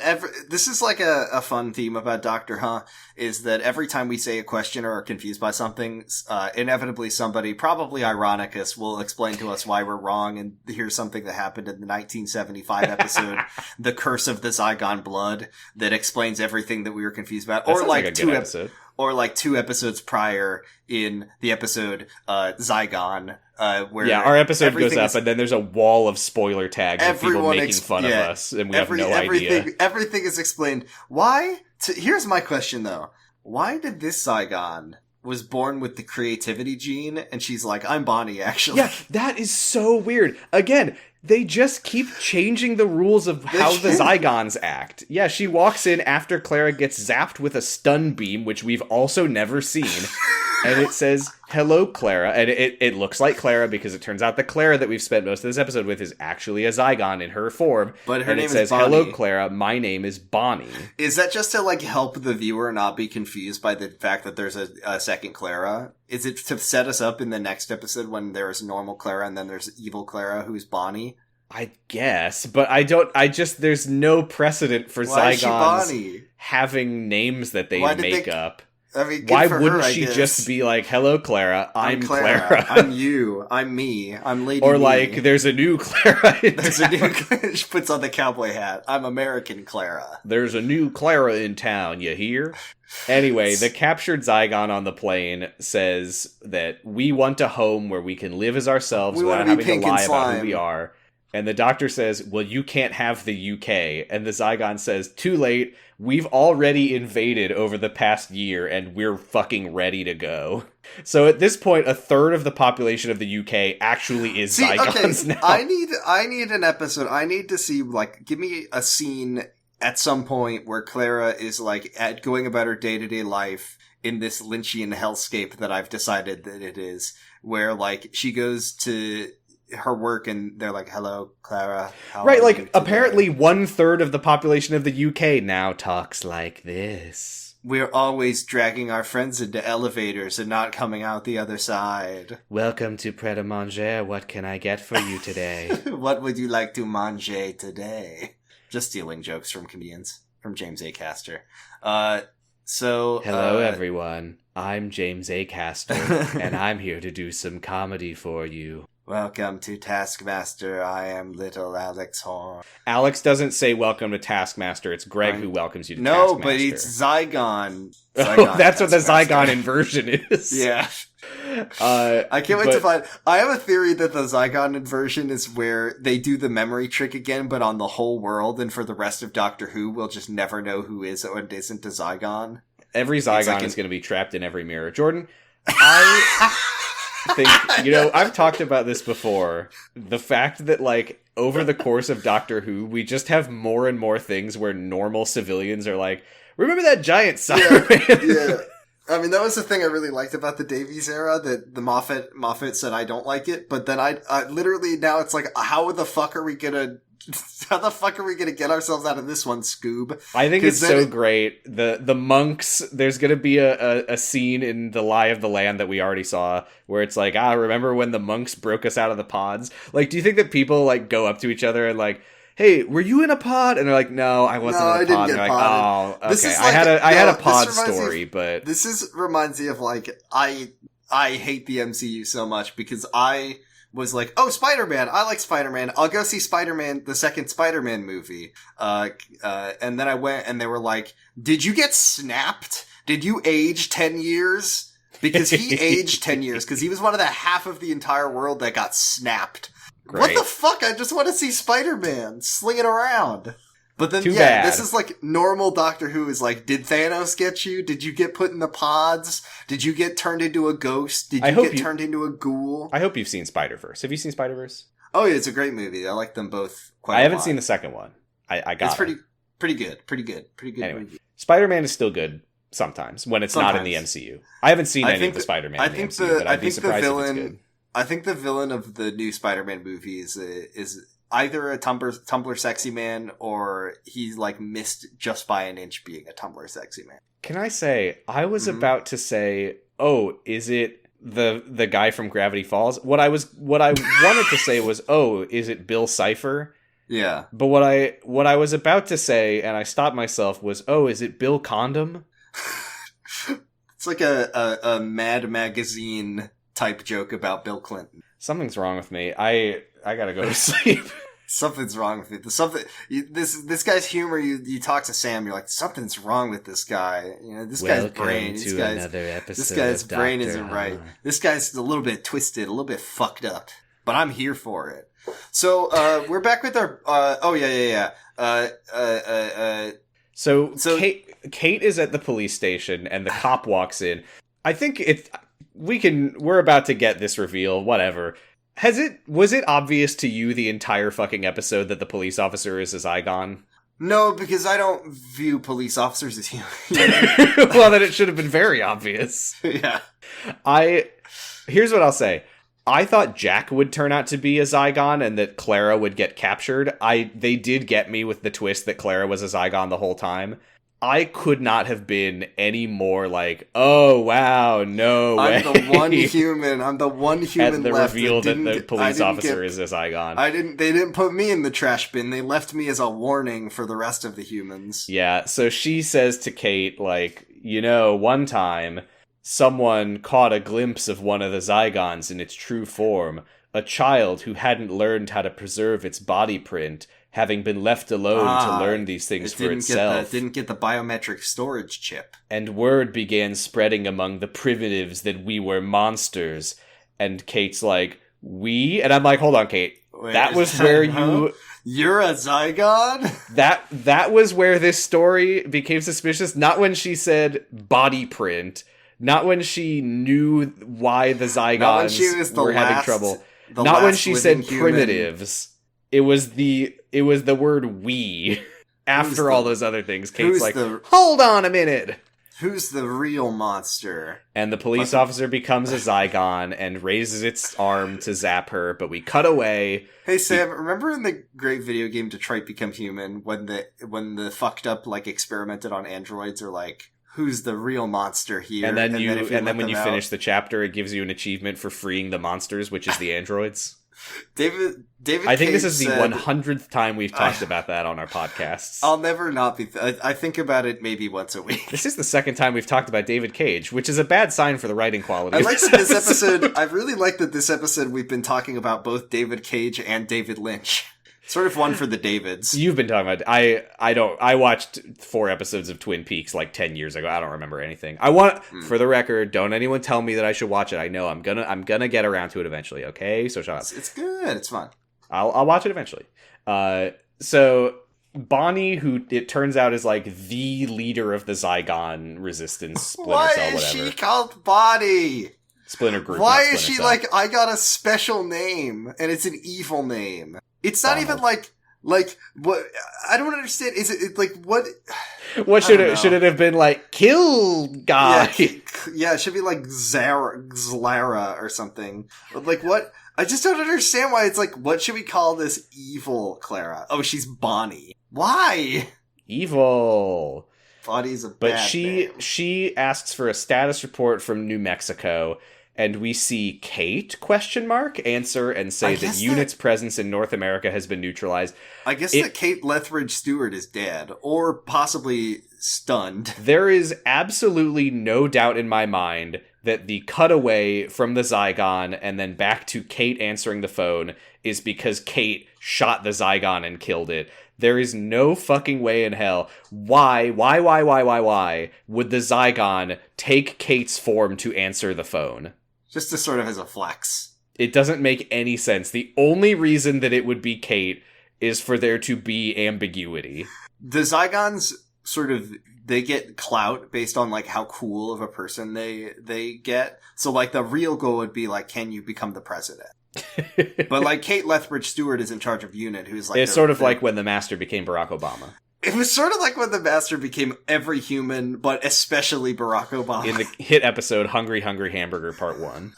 this is like a fun theme about Doctor Who, is that every time we say a question or are confused by something, inevitably somebody, probably Ironicus, will explain to us why we're wrong, and here's something that happened in the 1975 episode, The Curse of the Zygon Blood, that explains everything that we were confused about. That like a good episode. Or like 2 episodes prior in the episode Zygon, where our episode goes up and then there's a wall of spoiler tags of people making fun of us, and we have no idea. Everything is explained. Why? Here's my question though. Why did this Zygon was born with the creativity gene, and she's like, I'm Bonnie, actually. Yeah, that is so weird. Again, they just keep changing the rules of how the Zygons act. Yeah, she walks in after Clara gets zapped with a stun beam, which we've also never seen. And it says, hello, Clara. And it looks like Clara, because it turns out the Clara that we've spent most of this episode with is actually a Zygon in her form. But her name is Bonnie. It says, hello, Clara, my name is Bonnie. Is that just to, like, help the viewer not be confused by the fact that there's a second Clara? Is it to set us up in the next episode when there's normal Clara and then there's evil Clara who's Bonnie? I guess, but there's no precedent for Zygons having names that they make up. I mean, why wouldn't she just be like, hello, Clara, I'm Clara. I'm you. I'm me. I'm Lady Or me. Like, there's a new Clara in There's town. a new She puts on the cowboy hat. I'm American Clara. There's a new Clara in town, you hear? Anyway, the captured Zygon on the plane says that we want a home where we can live as ourselves without having to lie about who we are. And the doctor says, well, you can't have the UK. And the Zygon says, too late. We've already invaded over the past year, and we're fucking ready to go. So at this point, a third of the population of the UK actually is Zygons now. I need an episode. I need to see, like, give me a scene at some point where Clara is, like, going about her day-to-day life in this Lynchian hellscape that I've decided that it is, where, like, she goes to her work and they're like, hello, Clara. Right, like, apparently 1/3 of the population of the UK now talks like this. We're always dragging our friends into elevators and not coming out the other side. Welcome to Pret a Manger. What can I get for you today? What would you like to manger today? Just stealing jokes from comedians, from James A. Caster. Hello, everyone. I'm James A. Caster, and I'm here to do some comedy for you. Welcome to Taskmaster. I am little Alex Horn. Alex doesn't say welcome to Taskmaster. It's Greg who welcomes you to Taskmaster. No, but it's Zygon. Oh, that's what the Zygon inversion is. Yeah. I can't wait to find... I have a theory that the Zygon inversion is where they do the memory trick again, but on the whole world, and for the rest of Doctor Who, we'll just never know who is or isn't a Zygon. Every Zygon is going to be trapped in every mirror. Jordan, I... think, I've talked about this before. The fact that, like, over the course of Doctor Who, we just have more and more things where normal civilians are like, remember that giant Cyberman? Yeah. I mean, that was the thing I really liked about the Davies era, that the Moffat said, I don't like it, but then I literally, now it's like, how the fuck are we gonna get ourselves out of this one, Scoob? I think it's so great. The monks, there's gonna be a scene in The Lie of the Land that we already saw, where it's like, remember when the monks broke us out of the pods? Like, do you think that people, like, go up to each other and, like, hey, were you in a pod? And they're like, no, I wasn't in a pod. Didn't and get they're like, oh, okay. I had a pod story, but... This reminds me of, like, I hate the MCU so much, because I was like, oh, Spider-Man, I like Spider-Man, I'll go see Spider-Man, the second Spider-Man movie. And then I went, and they were like, did you get snapped? Did you age 10 years? Because he aged 10 years, because he was one of the half of the entire world that got snapped. Great. What the fuck? I just want to see Spider-Man slinging around. But then, bad. This is like normal Doctor Who is like, did Thanos get you? Did you get put in the pods? Did you get turned into a ghost? Did you get turned into a ghoul? I hope you've seen Spider-Verse. Have you seen Spider-Verse? Oh, yeah, it's a great movie. I like them both quite a lot. I haven't seen the second one. I got it. It's pretty good. Pretty good anyway, movie. Spider-Man is still good. sometimes when it's not in the MCU. I haven't seen any of the Spider-Man in the MCU, but I'd be surprised if it's good. I think the villain of the new Spider-Man movies is either a Tumblr sexy man, or he's like missed just by an inch being a Tumblr sexy man. Can I say, I was about to say, oh, is it the guy from Gravity Falls? What I wanted to say was, oh, is it Bill Cipher? Yeah. But what I was about to say, and I stopped myself, was, oh, is it Bill Condom? It's like a Mad Magazine type joke about Bill Clinton. Something's wrong with me. I gotta go to sleep. Something's wrong with it. This guy's humor. You talk to Sam, you're like, something's wrong with this guy. You know, this guy's brain. This guy's brain isn't right. This guy's a little bit twisted, a little bit fucked up. But I'm here for it. So we're back with our. So Kate is at the police station, and the cop walks in. I think we're about to get this reveal. Whatever. Was it obvious to you the entire fucking episode that the police officer is a Zygon? No, because I don't view police officers as human. Well, then it should have been very obvious. Yeah. Here's what I'll say. I thought Jack would turn out to be a Zygon and that Clara would get captured. They did get me with the twist that Clara was a Zygon the whole time. I could not have been any more like, oh, wow, no way. I'm the one human at the left reveal that the police officer is a Zygon. They didn't put me in the trash bin. They left me as a warning for the rest of the humans. Yeah, so she says to Kate, like, one time someone caught a glimpse of one of the Zygons in its true form, a child who hadn't learned how to preserve its body print, having been left alone to learn these things for itself. Didn't get the biometric storage chip. And word began spreading among the primitives that we were monsters. And Kate's like, we? And I'm like, hold on, Kate. Wait, that was where you... You're a Zygon? That was where this story became suspicious. Not when she said body print. Not when she knew why the Zygons were having trouble. Not when she said primitives. It was the word we after all those other things. Kate's like, hold on a minute. Who's the real monster? And the police officer becomes a Zygon and raises its arm to zap her, but we cut away. Hey Sam, remember in the great video game Detroit Become Human when the fucked up experimented on androids are like, who's the real monster here? And then when you finish the chapter, it gives you an achievement for freeing the monsters, which is the androids. David I think this is the 100th time we've talked about that on our podcasts. I'll never not be... I think about it maybe once a week. This is the second time we've talked about David Cage, which is a bad sign for the writing quality. I really like that this episode we've been talking about both David Cage and David Lynch. Sort of one for the Davids. You've been talking about... I watched 4 episodes of Twin Peaks 10 years ago. I don't remember anything. For the record, don't anyone tell me that I should watch it. I know I'm gonna get around to it eventually, okay? So shut up. It's good. It's fun. I'll watch it eventually. So Bonnie, who it turns out is the leader of the Zygon resistance Splinter Why Cell, whatever. Why is she called Bonnie? Splinter Group. Why is she Cell. I got a special name and it's an evil name? It's not even like what I don't understand. Is it what? What should it have been kill guy? Yeah, it should be Zlara or something. But what? I just don't understand why it's what should we call this evil Clara? Oh, she's Bonnie. Why? Evil. Bonnie's a but bad name. She asks for a status report from New Mexico. And we see Kate, answer and say that UNIT's presence in North America has been neutralized. I guess that Kate Lethbridge Stewart is dead, or possibly stunned. There is absolutely no doubt in my mind that the cutaway from the Zygon and then back to Kate answering the phone is because Kate shot the Zygon and killed it. There is no fucking way in hell. Why would the Zygon take Kate's form to answer the phone? Just to sort of as a flex. It doesn't make any sense. The only reason that it would be Kate is for there to be ambiguity. The Zygons they get clout based on how cool of a person they get. So the real goal would be can you become the president? But Kate Lethbridge Stewart is in charge of UNIT, who's it's sort of like when the Master became Barack Obama. It was sort of like when the Master became every human, but especially Barack Obama. In the hit episode Hungry Hungry Hamburger Part 1.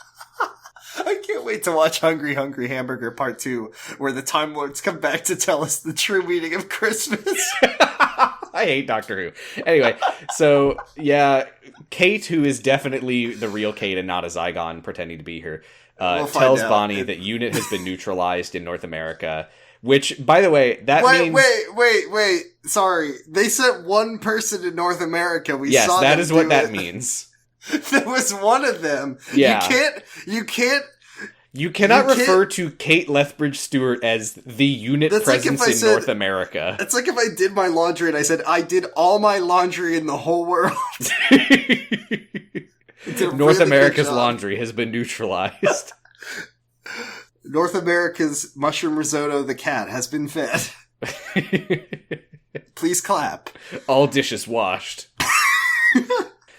I can't wait to watch Hungry Hungry Hamburger Part 2, where the Time Lords come back to tell us the true meaning of Christmas. I hate Doctor Who. Anyway, so, yeah, Kate, who is definitely the real Kate and not a Zygon pretending to be her, tells Bonnie that UNIT has been neutralized in North America, which, by the way, that means... Wait, sorry. They sent one person in North America. Yes, that is what that means. There was one of them. Yeah. You cannot refer to Kate Lethbridge Stewart as the UNIT presence in North America. It's like if I did my laundry and I said, I did all my laundry in the whole world. North America's laundry has been neutralized. North America's mushroom risotto, the cat, has been fed. Please clap. All dishes washed.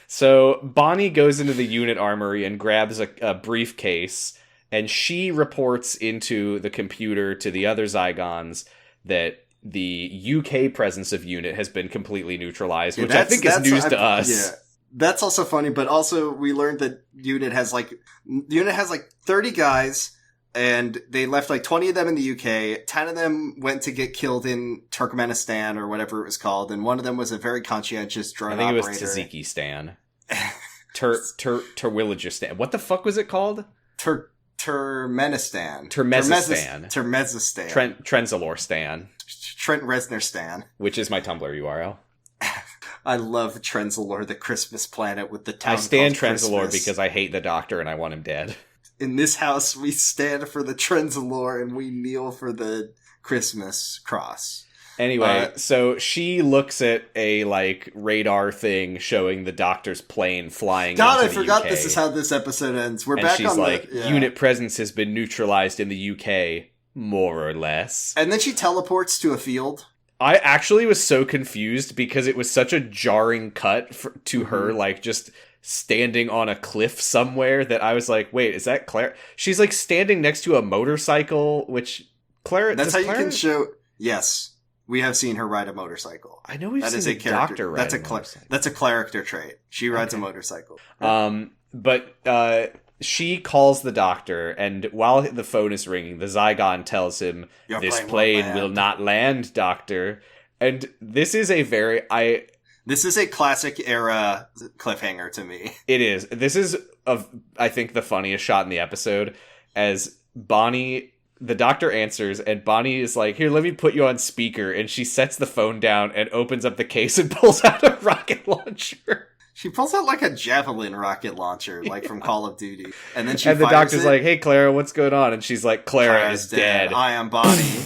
So Bonnie goes into the UNIT armory and grabs a briefcase, and she reports into the computer to the other Zygons that the UK presence of UNIT has been completely neutralized, which I think is news to us. Yeah. That's also funny, but also we learned that UNIT has like 30 guys, and they left like 20 of them in the UK, 10 of them went to get killed in Turkmenistan or whatever it was called, and one of them was a very conscientious drug operator. I think it was Tajikistan. Turwilijistan. What the fuck was it called? Turkmenistan. Turmezistan. Trenzalorstan. Trent Reznorstan. Which is my Tumblr URL. I love Trenzalore, the Christmas planet with the town. I stand Trenzalore because I hate the Doctor and I want him dead. In this house, we stand for the Trenzalore and we kneel for the Christmas cross. Anyway, so she looks at a, like, radar thing showing the Doctor's plane flying into the UK. God, I forgot this is how this episode ends. We're back on she's like, UNIT presence has been neutralized in the UK, more or less. And then she teleports to a field. I actually was so confused because it was such a jarring cut to her, like, just standing on a cliff somewhere that I was like, wait, is that Claire? She's, like, standing next to a motorcycle, which Claire... That's how you can show... Yes. We have seen her ride a motorcycle. I know we've seen the Doctor ride a motorcycle. That's a character trait. She rides a motorcycle. But she calls the Doctor, and while the phone is ringing, the Zygon tells him, "This plane will not land, Doctor." And this is a This is a classic era cliffhanger to me. It is. This is, I think, the funniest shot in the episode, as Bonnie... The Doctor answers, and Bonnie is like, here, let me put you on speaker. And she sets the phone down and opens up the case and pulls out a rocket launcher. She pulls out like a javelin rocket launcher, like from Call of Duty. And then the Doctor's like, hey, Clara, what's going on? And she's like, Clara is dead. I am Bonnie.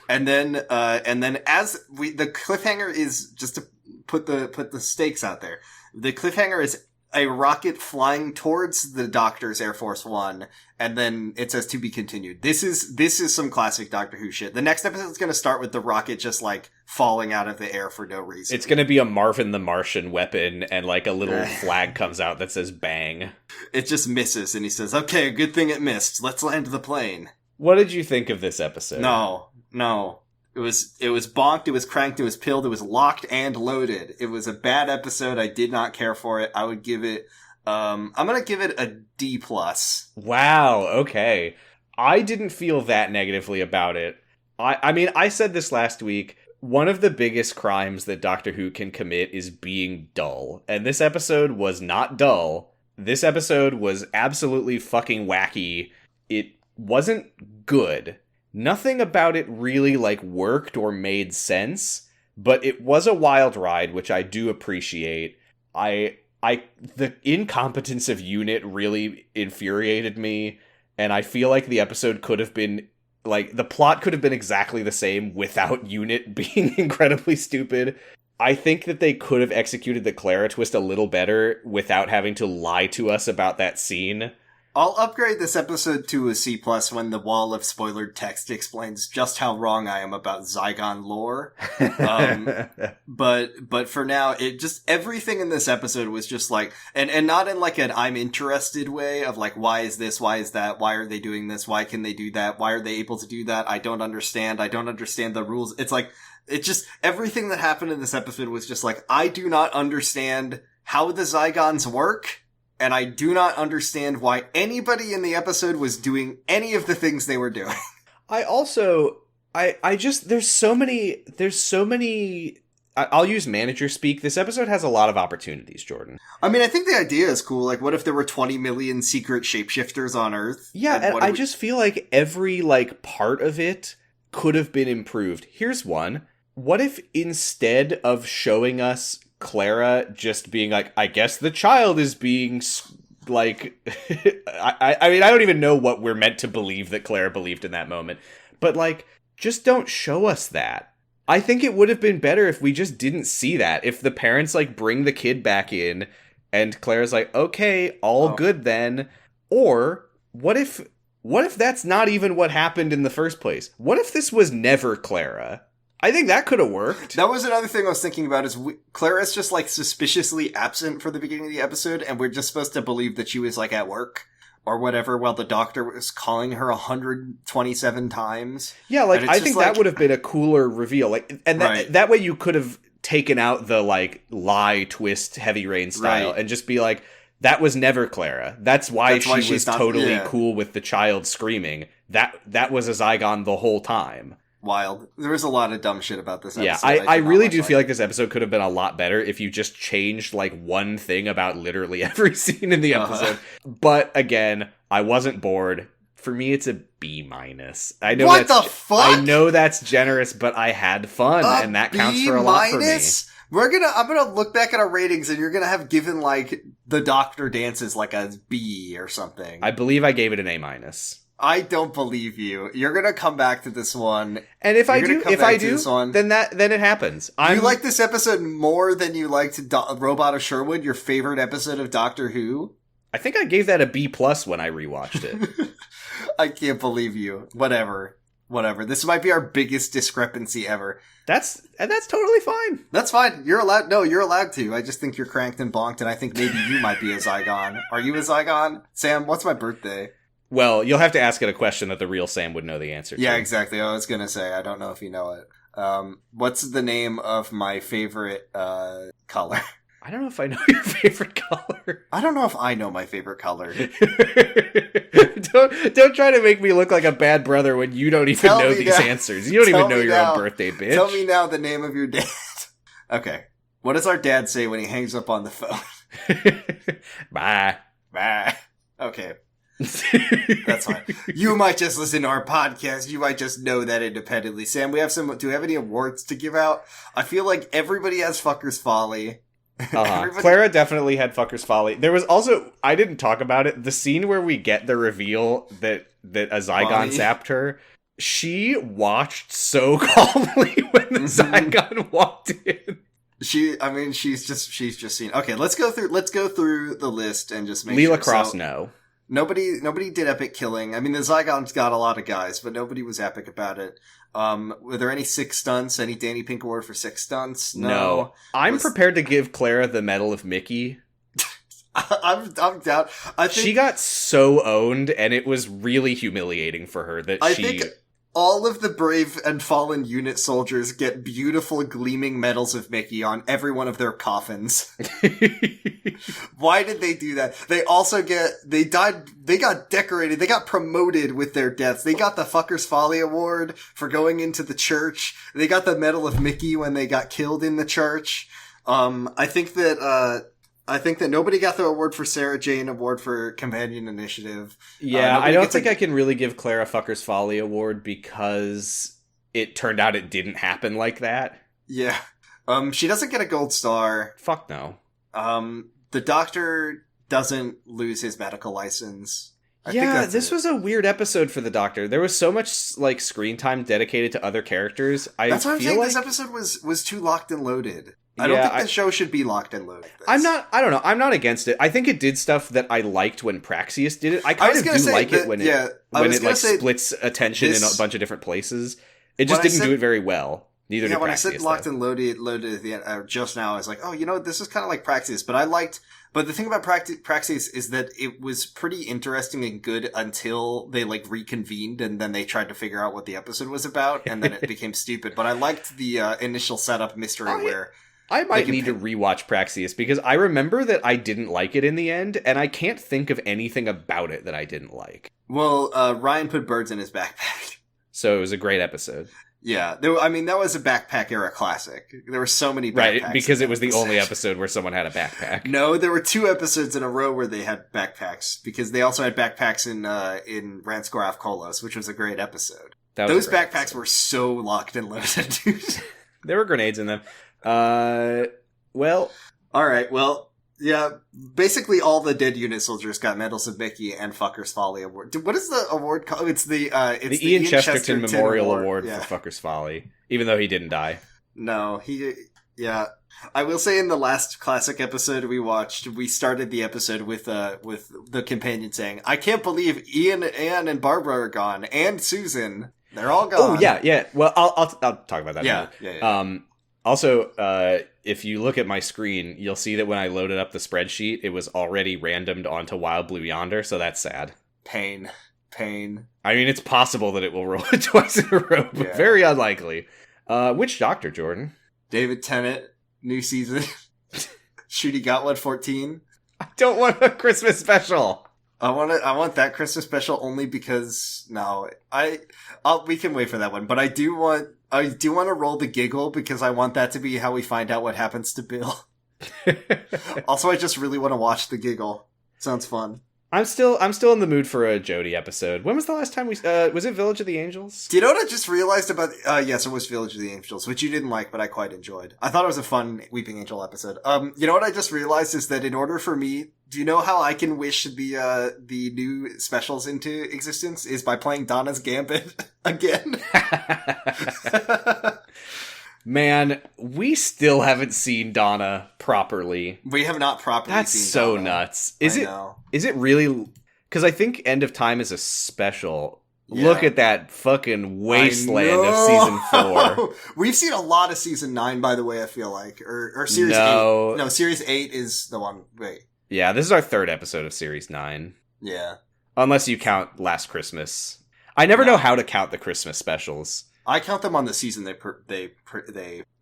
and then as the cliffhanger is, just to put the stakes out there, the cliffhanger is a rocket flying towards the Doctor's Air Force One, and then it says to be continued. This is some classic Doctor Who shit. The next episode is going to start with the rocket just like falling out of the air for no reason. It's going to be a Marvin the Martian weapon, and like a little flag comes out that says bang. It just misses, and he says, okay, good thing it missed. Let's land the plane. What did you think of this episode? No. It was bonked, it was cranked, it was pilled, it was locked and loaded. It was a bad episode. I did not care for it. I would give it, I'm gonna give it a D+. Wow, okay. I didn't feel that negatively about it. I mean, I said this last week, one of the biggest crimes that Doctor Who can commit is being dull. And this episode was not dull. This episode was absolutely fucking wacky. It wasn't good. Nothing about it really, like, worked or made sense, but it was a wild ride, which I do appreciate. The incompetence of UNIT really infuriated me, and I feel like the episode could have been, like, the plot could have been exactly the same without UNIT being incredibly stupid. I think that they could have executed the Clara twist a little better without having to lie to us about that scene. I'll upgrade this episode to a C+ when the wall of spoilered text explains just how wrong I am about Zygon lore. But for now, it just, everything in this episode was just like, and not in like an I'm interested way of like, why is this? Why is that? Why are they doing this? Why can they do that? Why are they able to do that? I don't understand the rules. It's like, it just, everything that happened in this episode was just like, I do not understand how the Zygons work. And I do not understand why anybody in the episode was doing any of the things they were doing. I just, there's so many, I'll use manager speak. This episode has a lot of opportunities, Jordan. I mean, I think the idea is cool. Like, what if there were 20 million secret shapeshifters on Earth? Yeah, and I just feel like every, like, part of it could have been improved. Here's one. What if instead of showing us Clara just being like, I guess the child is being, like, I mean, I don't even know what we're meant to believe that Clara believed in that moment. But, like, just don't show us that. I think it would have been better if we just didn't see that. If the parents, like, bring the kid back in, and Clara's like, okay, all good then. Or, what if that's not even what happened in the first place? What if this was never Clara? I think that could have worked. That was another thing I was thinking about, is Clara's just, like, suspiciously absent for the beginning of the episode, and we're just supposed to believe that she was, like, at work or whatever, while the doctor was calling her 127 times. Yeah, like, I think that would have been a cooler reveal. Like, and that way you could have taken out the, like, lie, twist, heavy rain style, and just be like, that was never Clara. That's why she was totally cool with the child screaming. That was a Zygon the whole time. Wild. There was a lot of dumb shit about this episode. Yeah, I really do feel like this episode could have been a lot better if you just changed, like, one thing about literally every scene in the episode. But, again, I wasn't bored. For me, it's a B-. I know what the fuck? I know that's generous, but I had fun, and that counts for a lot for me. I'm gonna look back at our ratings, and you're gonna have given, like, the Doctor Dances, like, a B or something. I believe I gave it an A-. I don't believe you. You're gonna come back to this one. And if I do, then it happens. You like this episode more than you liked Robot of Sherwood, your favorite episode of Doctor Who? I think I gave that a B+ when I rewatched it. I can't believe you. Whatever. This might be our biggest discrepancy ever. That's totally fine. That's fine. You're allowed to. I just think you're cranked and bonked, and I think maybe you might be a Zygon. Are you a Zygon? Sam, what's my birthday? Well, you'll have to ask it a question that the real Sam would know the answer to. Yeah, exactly. I was gonna say, I don't know if you know it. What's the name of my favorite, color? I don't know if I know your favorite color. I don't know if I know my favorite color. Don't try to make me look like a bad brother when you don't even know these answers. You don't even know your own birthday, bitch. Tell me now the name of your dad. Okay. What does our dad say when he hangs up on the phone? Bye. Okay. That's fine. You might just listen to our podcast. You might just know that independently. Sam, do we have any awards to give out? I feel like everybody has Fucker's Folly. Clara definitely had Fucker's Folly. There was also, I didn't talk about it, the scene where we get the reveal that a Zygon zapped her. She watched so calmly when the Zygon walked in. She's just seen. Okay, let's go through the list and just make Leela sure. Cross, no. Nobody did epic killing. I mean, the Zygons got a lot of guys, but nobody was epic about it. Were there any 6 stunts? Any Danny Pink Award for 6 stunts? No. I'm prepared to give Clara the Medal of Mickey. I'm down. I think she got so owned, and it was really humiliating for her that I think all of the brave and fallen unit soldiers get beautiful gleaming medals of Mickey on every one of their coffins. Why did they do that? They also they got decorated, they got promoted with their deaths. They got the Fucker's Folly Award for going into the church. They got the Medal of Mickey when they got killed in the church. I think that nobody got the award for Sarah Jane Award for Companion Initiative. Yeah, I don't think I can really give Clara Fucker's Folly Award because it turned out it didn't happen like that. Yeah. She doesn't get a gold star. Fuck no. The doctor doesn't lose his medical license. I think that's this was a weird episode for the Doctor. There was so much, like, screen time dedicated to other characters. That's why I'm saying this episode was too locked and loaded. I don't think the show should be locked and loaded. I don't know. I'm not against it. I think it did stuff that I liked when Praxius did it. I kind of do like it when it like splits attention in a bunch of different places. It just didn't do it very well. Neither did Praxius. When I said locked and loaded at the end, just now, I was like, oh, this is kind of like Praxius. But the thing about Praxius is that it was pretty interesting and good until they like reconvened and then they tried to figure out what the episode was about and then it became stupid. But I liked the initial setup mystery where... I might need to rewatch Praxius because I remember that I didn't like it in the end and I can't think of anything about it that I didn't like. Well, Ryan put birds in his backpack. So it was a great episode. Yeah, that was a backpack era classic. There were so many backpacks. Right, because it was the only episode where someone had a backpack. No, there were 2 episodes in a row where they had backpacks, because they also had backpacks in Ranskorav Kolos, which was a great episode. Those backpacks were so locked and loaded, dude. There were grenades in them. Well... Alright, well... Yeah, basically all the dead unit soldiers got Medals of Mickey and Fucker's Folly Award. What is the award called? It's the Ian Chesterton Memorial Award for Fucker's Folly, even though he didn't die. No, yeah. I will say in the last classic episode we watched, we started the episode with the companion saying, "I can't believe Ian, Anne, and Barbara are gone, and Susan. They're all gone." Oh yeah. Well, I'll talk about that. Yeah. Also, if you look at my screen, you'll see that when I loaded up the spreadsheet, it was already randomed onto Wild Blue Yonder, so that's sad. Pain. I mean, it's possible that it will roll it twice in a row, but very unlikely. Which Doctor, Jordan? David Tennant, new season. Shooty got one 14. I don't want a Christmas special. I want that Christmas special only because we can wait for that one, but I do want to roll the giggle because I want that to be how we find out what happens to Bill. Also, I just really want to watch the giggle. Sounds fun. I'm still in the mood for a Jodie episode. When was the last time was it Village of the Angels? Do you know what I just realized about, yes, it was Village of the Angels, which you didn't like, but I quite enjoyed. I thought it was a fun Weeping Angel episode. You know what I just realized is that in order for me, do you know how I can wish the new specials into existence is by playing Donna's Gambit again? Man, we still haven't seen Donna properly. We have not properly That's seen so Donna. Nuts. Is it really? Because I think End of Time is a special. Yeah. Look at that fucking wasteland of season 4. We've seen a lot of season 9, by the way, I feel like. Or series 8. No, series 8 is the one. Wait. Yeah, this is our 3rd episode of series 9. Yeah. Unless you count Last Christmas. I never know how to count the Christmas specials. I count them on the season they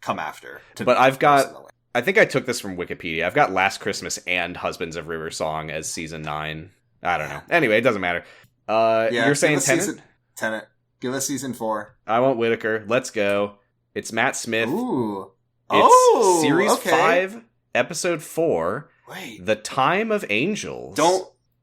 come after. But I think I took this from Wikipedia. I've got Last Christmas and Husbands of River Song as season 9. I don't know. Anyway, it doesn't matter. You're saying Tenet? Tenet. Give us season 4. I want Whitaker. Let's go. It's Matt Smith. Ooh. It's series 5, episode 4. Wait. The Time of Angels.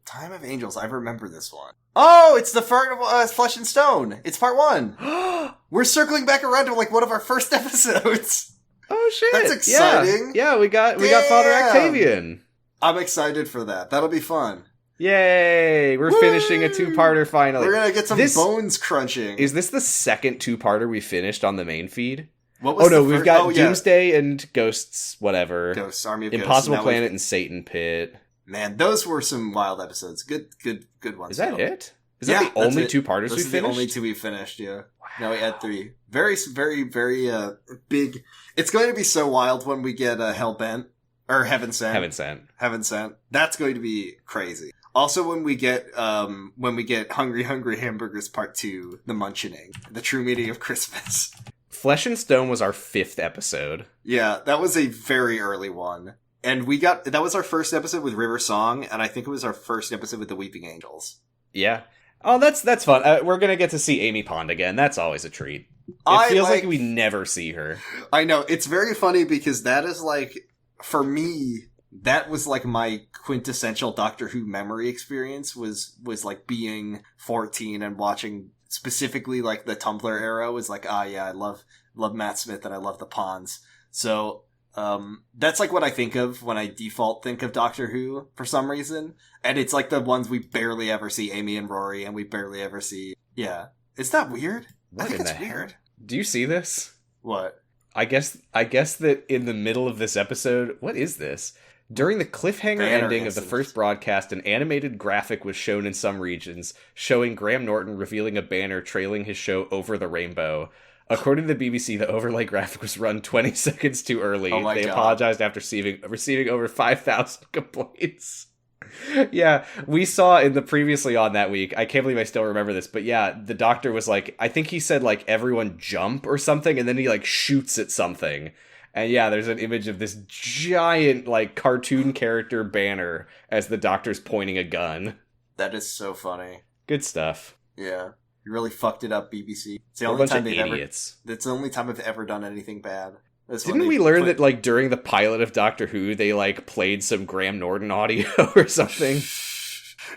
Time of Angels. I remember this one. Oh, it's the Flesh and Stone. It's part 1. We're circling back around to like one of our first episodes. Oh shit! That's exciting. Yeah, we got Father Octavian. I'm excited for that. That'll be fun. Yay! We're finishing a 2-parter finally. We're gonna get some bones crunching. Is this the second 2-parter we finished on the main feed? What was we've got Doomsday and Ghosts, whatever. Ghosts, Army of Impossible Ghosts. Planet and Satan Pit. Man, those were some wild episodes. Good ones. Is that it? Is that the only 2-parters we finished? The only 2 we finished, yeah. Wow. No, we had 3. Very, very, very big. It's going to be so wild when we get Hellbent. Or Heaven Sent. Heaven Sent. That's going to be crazy. Also when we get Hungry Hungry Hamburgers Part 2, The Munching, the true meaning of Christmas. Flesh and Stone was our 5th episode. Yeah, that was a very early one. And that was our first episode with River Song, and I think it was our first episode with the Weeping Angels. Yeah. Oh, that's fun. We're gonna get to see Amy Pond again. That's always a treat. It feels like we never see her. I know. It's very funny because that is like, for me, that was like my quintessential Doctor Who memory experience was like being 14 and watching specifically like the Tumblr era was like, I love Matt Smith and I love the Ponds. So, that's like what I think of when I default think of Doctor Who for some reason. And it's like the ones we barely ever see Amy and Rory and we barely ever see. Yeah. Is that weird? I think it's weird. Do you see this? What? I guess that in the middle of this episode, what is this? During the cliffhanger ending of the first broadcast, an animated graphic was shown in some regions, showing Graham Norton revealing a banner trailing his show Over the Rainbow. According to the BBC, the overlay graphic was run 20 seconds too early. They apologized after receiving over 5,000 complaints. Yeah, we saw in the previously on that week, I can't believe I still remember this, but yeah, the doctor was like, I think he said like, everyone jump or something, and then he like shoots at something. And yeah, there's an image of this giant like cartoon character banner as the doctor's pointing a gun. That is so funny. Good stuff. Yeah. You really fucked it up, BBC. It's the We're only a bunch time of they've idiots. It's the only time I've ever done anything bad. Didn't we learn that, like, during the pilot of Doctor Who, they, like, played some Graham Norton audio or something?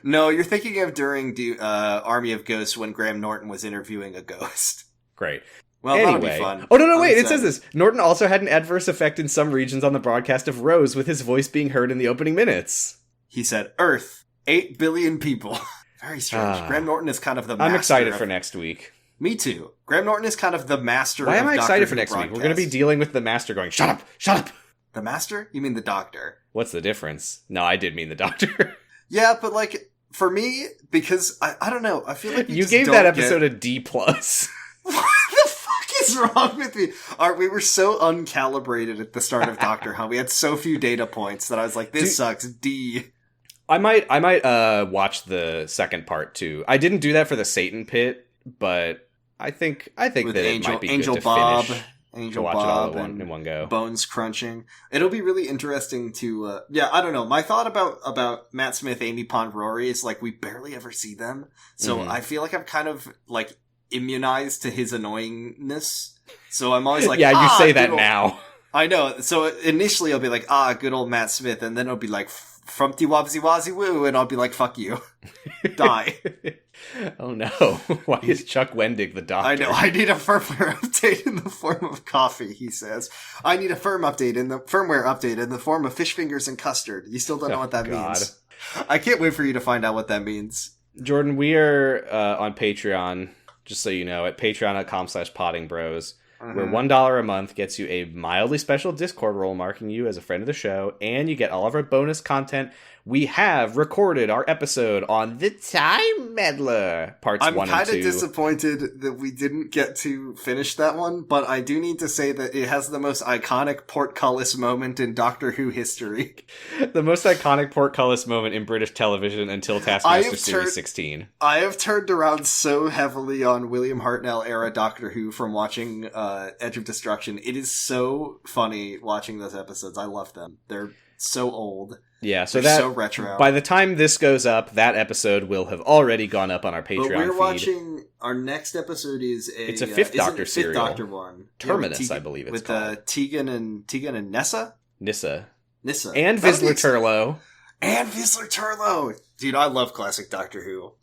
No, you're thinking of during Army of Ghosts when Graham Norton was interviewing a ghost. Great. Well, anyway. That'll be fun. Oh, no, wait, it says this. Norton also had an adverse effect in some regions on the broadcast of Rose, with his voice being heard in the opening minutes. He said, Earth, 8 billion people. Very strange. Graham Norton is kind of the master. I'm excited for next week. Me too. Graham Norton is kind of the master. Why am I excited for next week? We're going to be dealing with the master going, shut up, shut up. The master? You mean the doctor? What's the difference? No, I did mean the doctor. Yeah, but like, for me, because, I don't know, I feel like you gave that episode a D+. What the fuck is wrong with me? We were so uncalibrated at the start of Doctor Who. We had so few data points that I was like, this sucks, D. I might watch the second part too. I didn't do that for the Satan Pit, but I think that it might be Angel good to Bob, finish. Angel watch Bob, it all in one go. Bones crunching. It'll be really interesting to. I don't know. My thought about Matt Smith, Amy Pond, Rory is like we barely ever see them, so I feel like I'm kind of like immunized to his annoyingness. So I'm always like, yeah, you say that now. I know. So initially I'll be like, good old Matt Smith, and then it'll be like, frumpty wobsy wazzy woo, and I'll be like, fuck you. Die. Oh no. Why is Chuck Wendig the doctor? I know. I need a firmware update in the form of coffee, he says. I need a firmware update in the form of fish fingers and custard. You still don't know what that means. I can't wait for you to find out what that means. Jordan, we are on Patreon, just so you know, at patreon.com/pottingbros. Where $1 a month gets you a mildly special Discord role marking you as a friend of the show, and you get all of our bonus content. We have recorded our episode on the Time Meddler, parts 1 and 2. I'm kind of disappointed that we didn't get to finish that one, but I do need to say that it has the most iconic portcullis moment in Doctor Who history. The most iconic portcullis moment in British television until Taskmaster Series 16. I have turned around so heavily on William Hartnell era Doctor Who from watching Edge of Destruction. It is so funny watching those episodes. I love them. They're so old. Yeah, so they're so retro. By the time this goes up, that episode will have already gone up on our Patreon feed. But we're feed. watching, our next episode is it's a Fifth Doctor serial. Fifth Doctor one. Terminus, I believe it's called. With Tegan and Nissa? Nissa. That'll And Vizsla Turlow. And Vizsla Turlow! Dude, I love classic Doctor Who.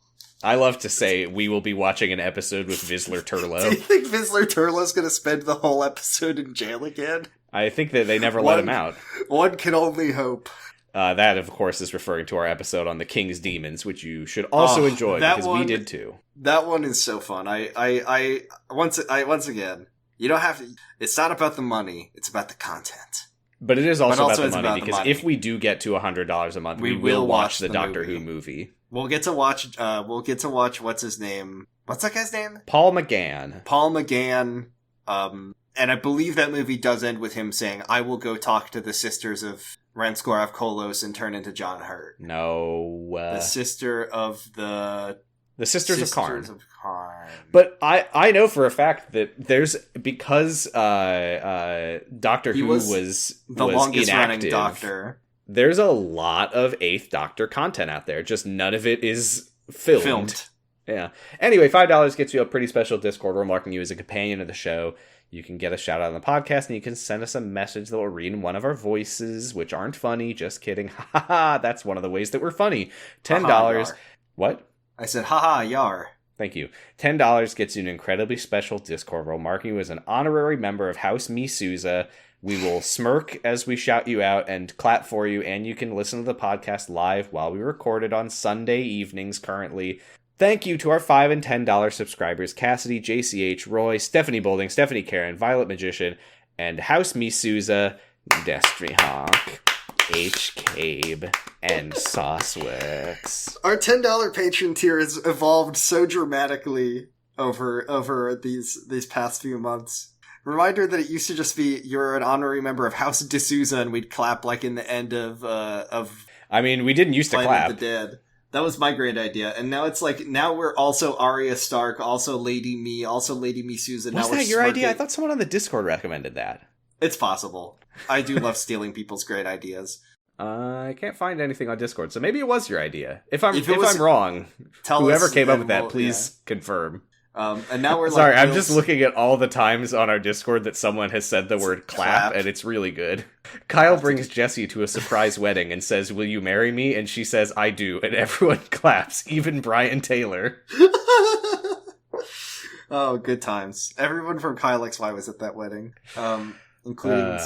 I love to say we will be watching an episode with Vizsla Turlow. Do you think Vizsla Turlow's going to spend the whole episode in jail again? I think that they never let him out. One can only hope. That, of course, is referring to our episode on the King's Demons, which you should also enjoy, because we did too. That one is so fun. Once again, you don't have to, it's not about the money, it's about the content. But it is also about the money, because if we do get to $100 a month, we will watch the Doctor Who movie. We'll get to watch, what's his name? What's that guy's name? Paul McGann. And I believe that movie does end with him saying, I will go talk to the sisters of Ranskorav Kolos and turn into John Hurt. No. The sister of the Sisters of Karn. But I know for a fact that there's, because Doctor Who was the longest inactive, running Doctor. There's a lot of 8th Doctor content out there. Just none of it is filmed. Yeah. Anyway, $5 gets you a pretty special Discord role marking you as a companion of the show. You can get a shout out on the podcast, and you can send us a message that we'll read in one of our voices, which aren't funny. Just kidding. Haha, that's one of the ways that we're funny. $10. What? I said, haha, yar. Thank you. $10 gets you an incredibly special Discord role, marking you as an honorary member of House Me Souza. We will smirk as we shout you out and clap for you, and you can listen to the podcast live while we record it on Sunday evenings currently. Thank you to our $5 and $10 subscribers, Cassidy, JCH, Roy, Stephanie Boulding, Stephanie Karen, Violet Magician, and House Misuza, Destry Hawk, H. Cabe, and Sauceworks. Our $10 patron tier has evolved so dramatically over these past few months. Reminder that it used to just be you're an honorary member of House D'Souza and we'd clap like in the end of I mean, we didn't used to clap. The Dead. That was my great idea. And now it's like, now we're also Arya Stark, also Lady Me, also Lady Misuza. Was that your idea? I thought someone on the Discord recommended that. It's possible. I do love stealing people's great ideas. I can't find anything on Discord, so maybe it was your idea. If I'm wrong, tell whoever us came up with that, please confirm. And now we're sorry, I'm just looking at all the times on our Discord that someone has said the word clap, and it's really good. Kyle brings Jessie to a surprise wedding and says, "Will you marry me?" And she says, "I do," and everyone claps, even Brian Taylor. Oh, good times. Everyone from Kyle XY was at that wedding. Including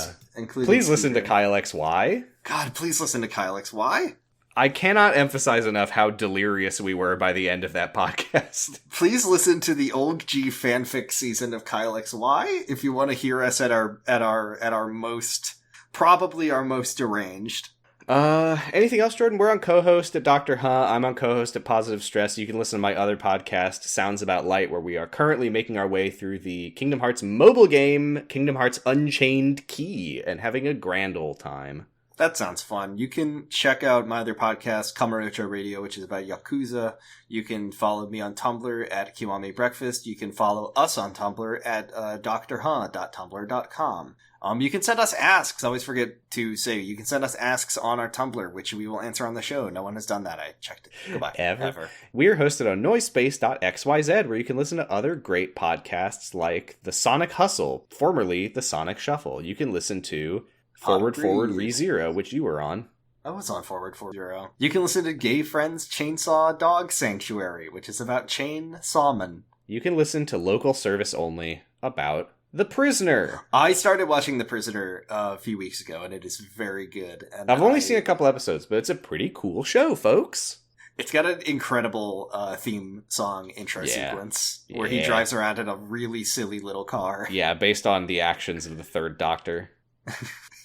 please listen to Kyle XY. God, please listen to Kyle XY. I cannot emphasize enough how delirious we were by the end of that podcast. Please listen to the old G fanfic season of Kyle XY if you want to hear us at our most, probably our most deranged. Anything else, Jordan? We're on co-host at Dr. Huh. I'm on co-host at Positive Stress. You can listen to my other podcast, Sounds About Light, where we are currently making our way through the Kingdom Hearts mobile game, Kingdom Hearts Unchained Key, and having a grand old time. That sounds fun. You can check out my other podcast, Kamurocho Radio, which is about Yakuza. You can follow me on Tumblr at Kiwame Breakfast. You can follow us on Tumblr at drhuh.tumblr.com. You can send us asks. I always forget to say, you can send us asks on our Tumblr, which we will answer on the show. No one has done that. I checked it. Goodbye. Ever. We're hosted on noisepace.xyz, where you can listen to other great podcasts like The Sonic Hustle, formerly The Sonic Shuffle. You can listen to Forward ReZero, which you were on. I was on Forward ReZero. You can listen to Gay Friends Chainsaw Dog Sanctuary, which is about chainsawmen. You can listen to Local Service Only about The Prisoner. I started watching The Prisoner a few weeks ago, and it is very good. And I've only seen a couple episodes, but it's a pretty cool show, folks. It's got an incredible theme song intro sequence where he drives around in a really silly little car. Yeah, based on the actions of the Third Doctor.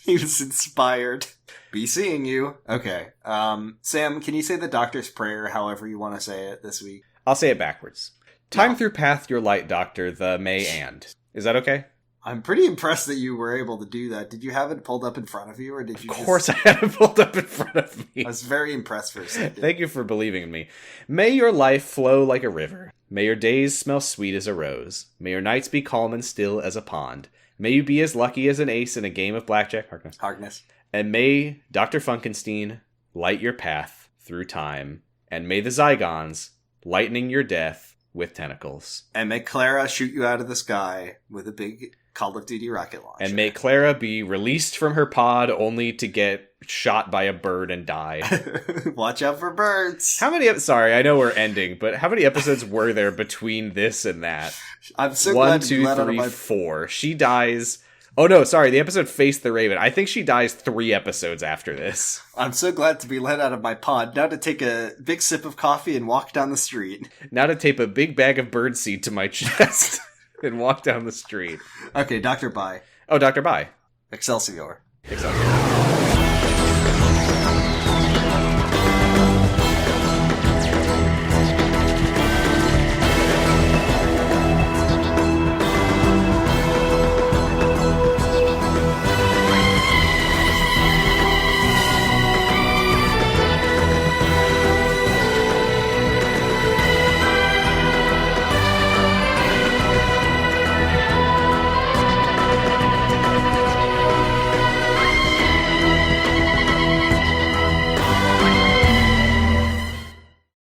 He was inspired. Be seeing you. Okay. Sam, can you say the Doctor's Prayer however you want to say it this week? I'll say it backwards. Time through path your light, Doctor, the may and. Is that okay? I'm pretty impressed that you were able to do that. Did you have it pulled up in front of you, or did you Of course I had it pulled up in front of me. I was very impressed for a second. Thank you for believing in me. May your life flow like a river. May your days smell sweet as a rose. May your nights be calm and still as a pond. May you be as lucky as an ace in a game of blackjack. Harkness. And may Dr. Funkenstein light your path through time. And may the Zygons lightening your death with tentacles. And may Clara shoot you out of the sky with a big Call of Duty rocket launcher. And may Clara be released from her pod only to get shot by a bird and die. Watch out for birds. How many... Sorry, I know we're ending, but how many episodes were there between this and that? I'm so glad to be let out of 1, 2, 3, my... 4. She dies... Oh no, sorry, the episode Face the Raven. I think she dies 3 episodes after this. I'm so glad to be let out of my pod. Now to take a big sip of coffee and walk down the street. Now to tape a big bag of birdseed to my chest and walk down the street. Okay, Dr. Bye. Oh, Dr. Bye. Excelsior. Excelsior.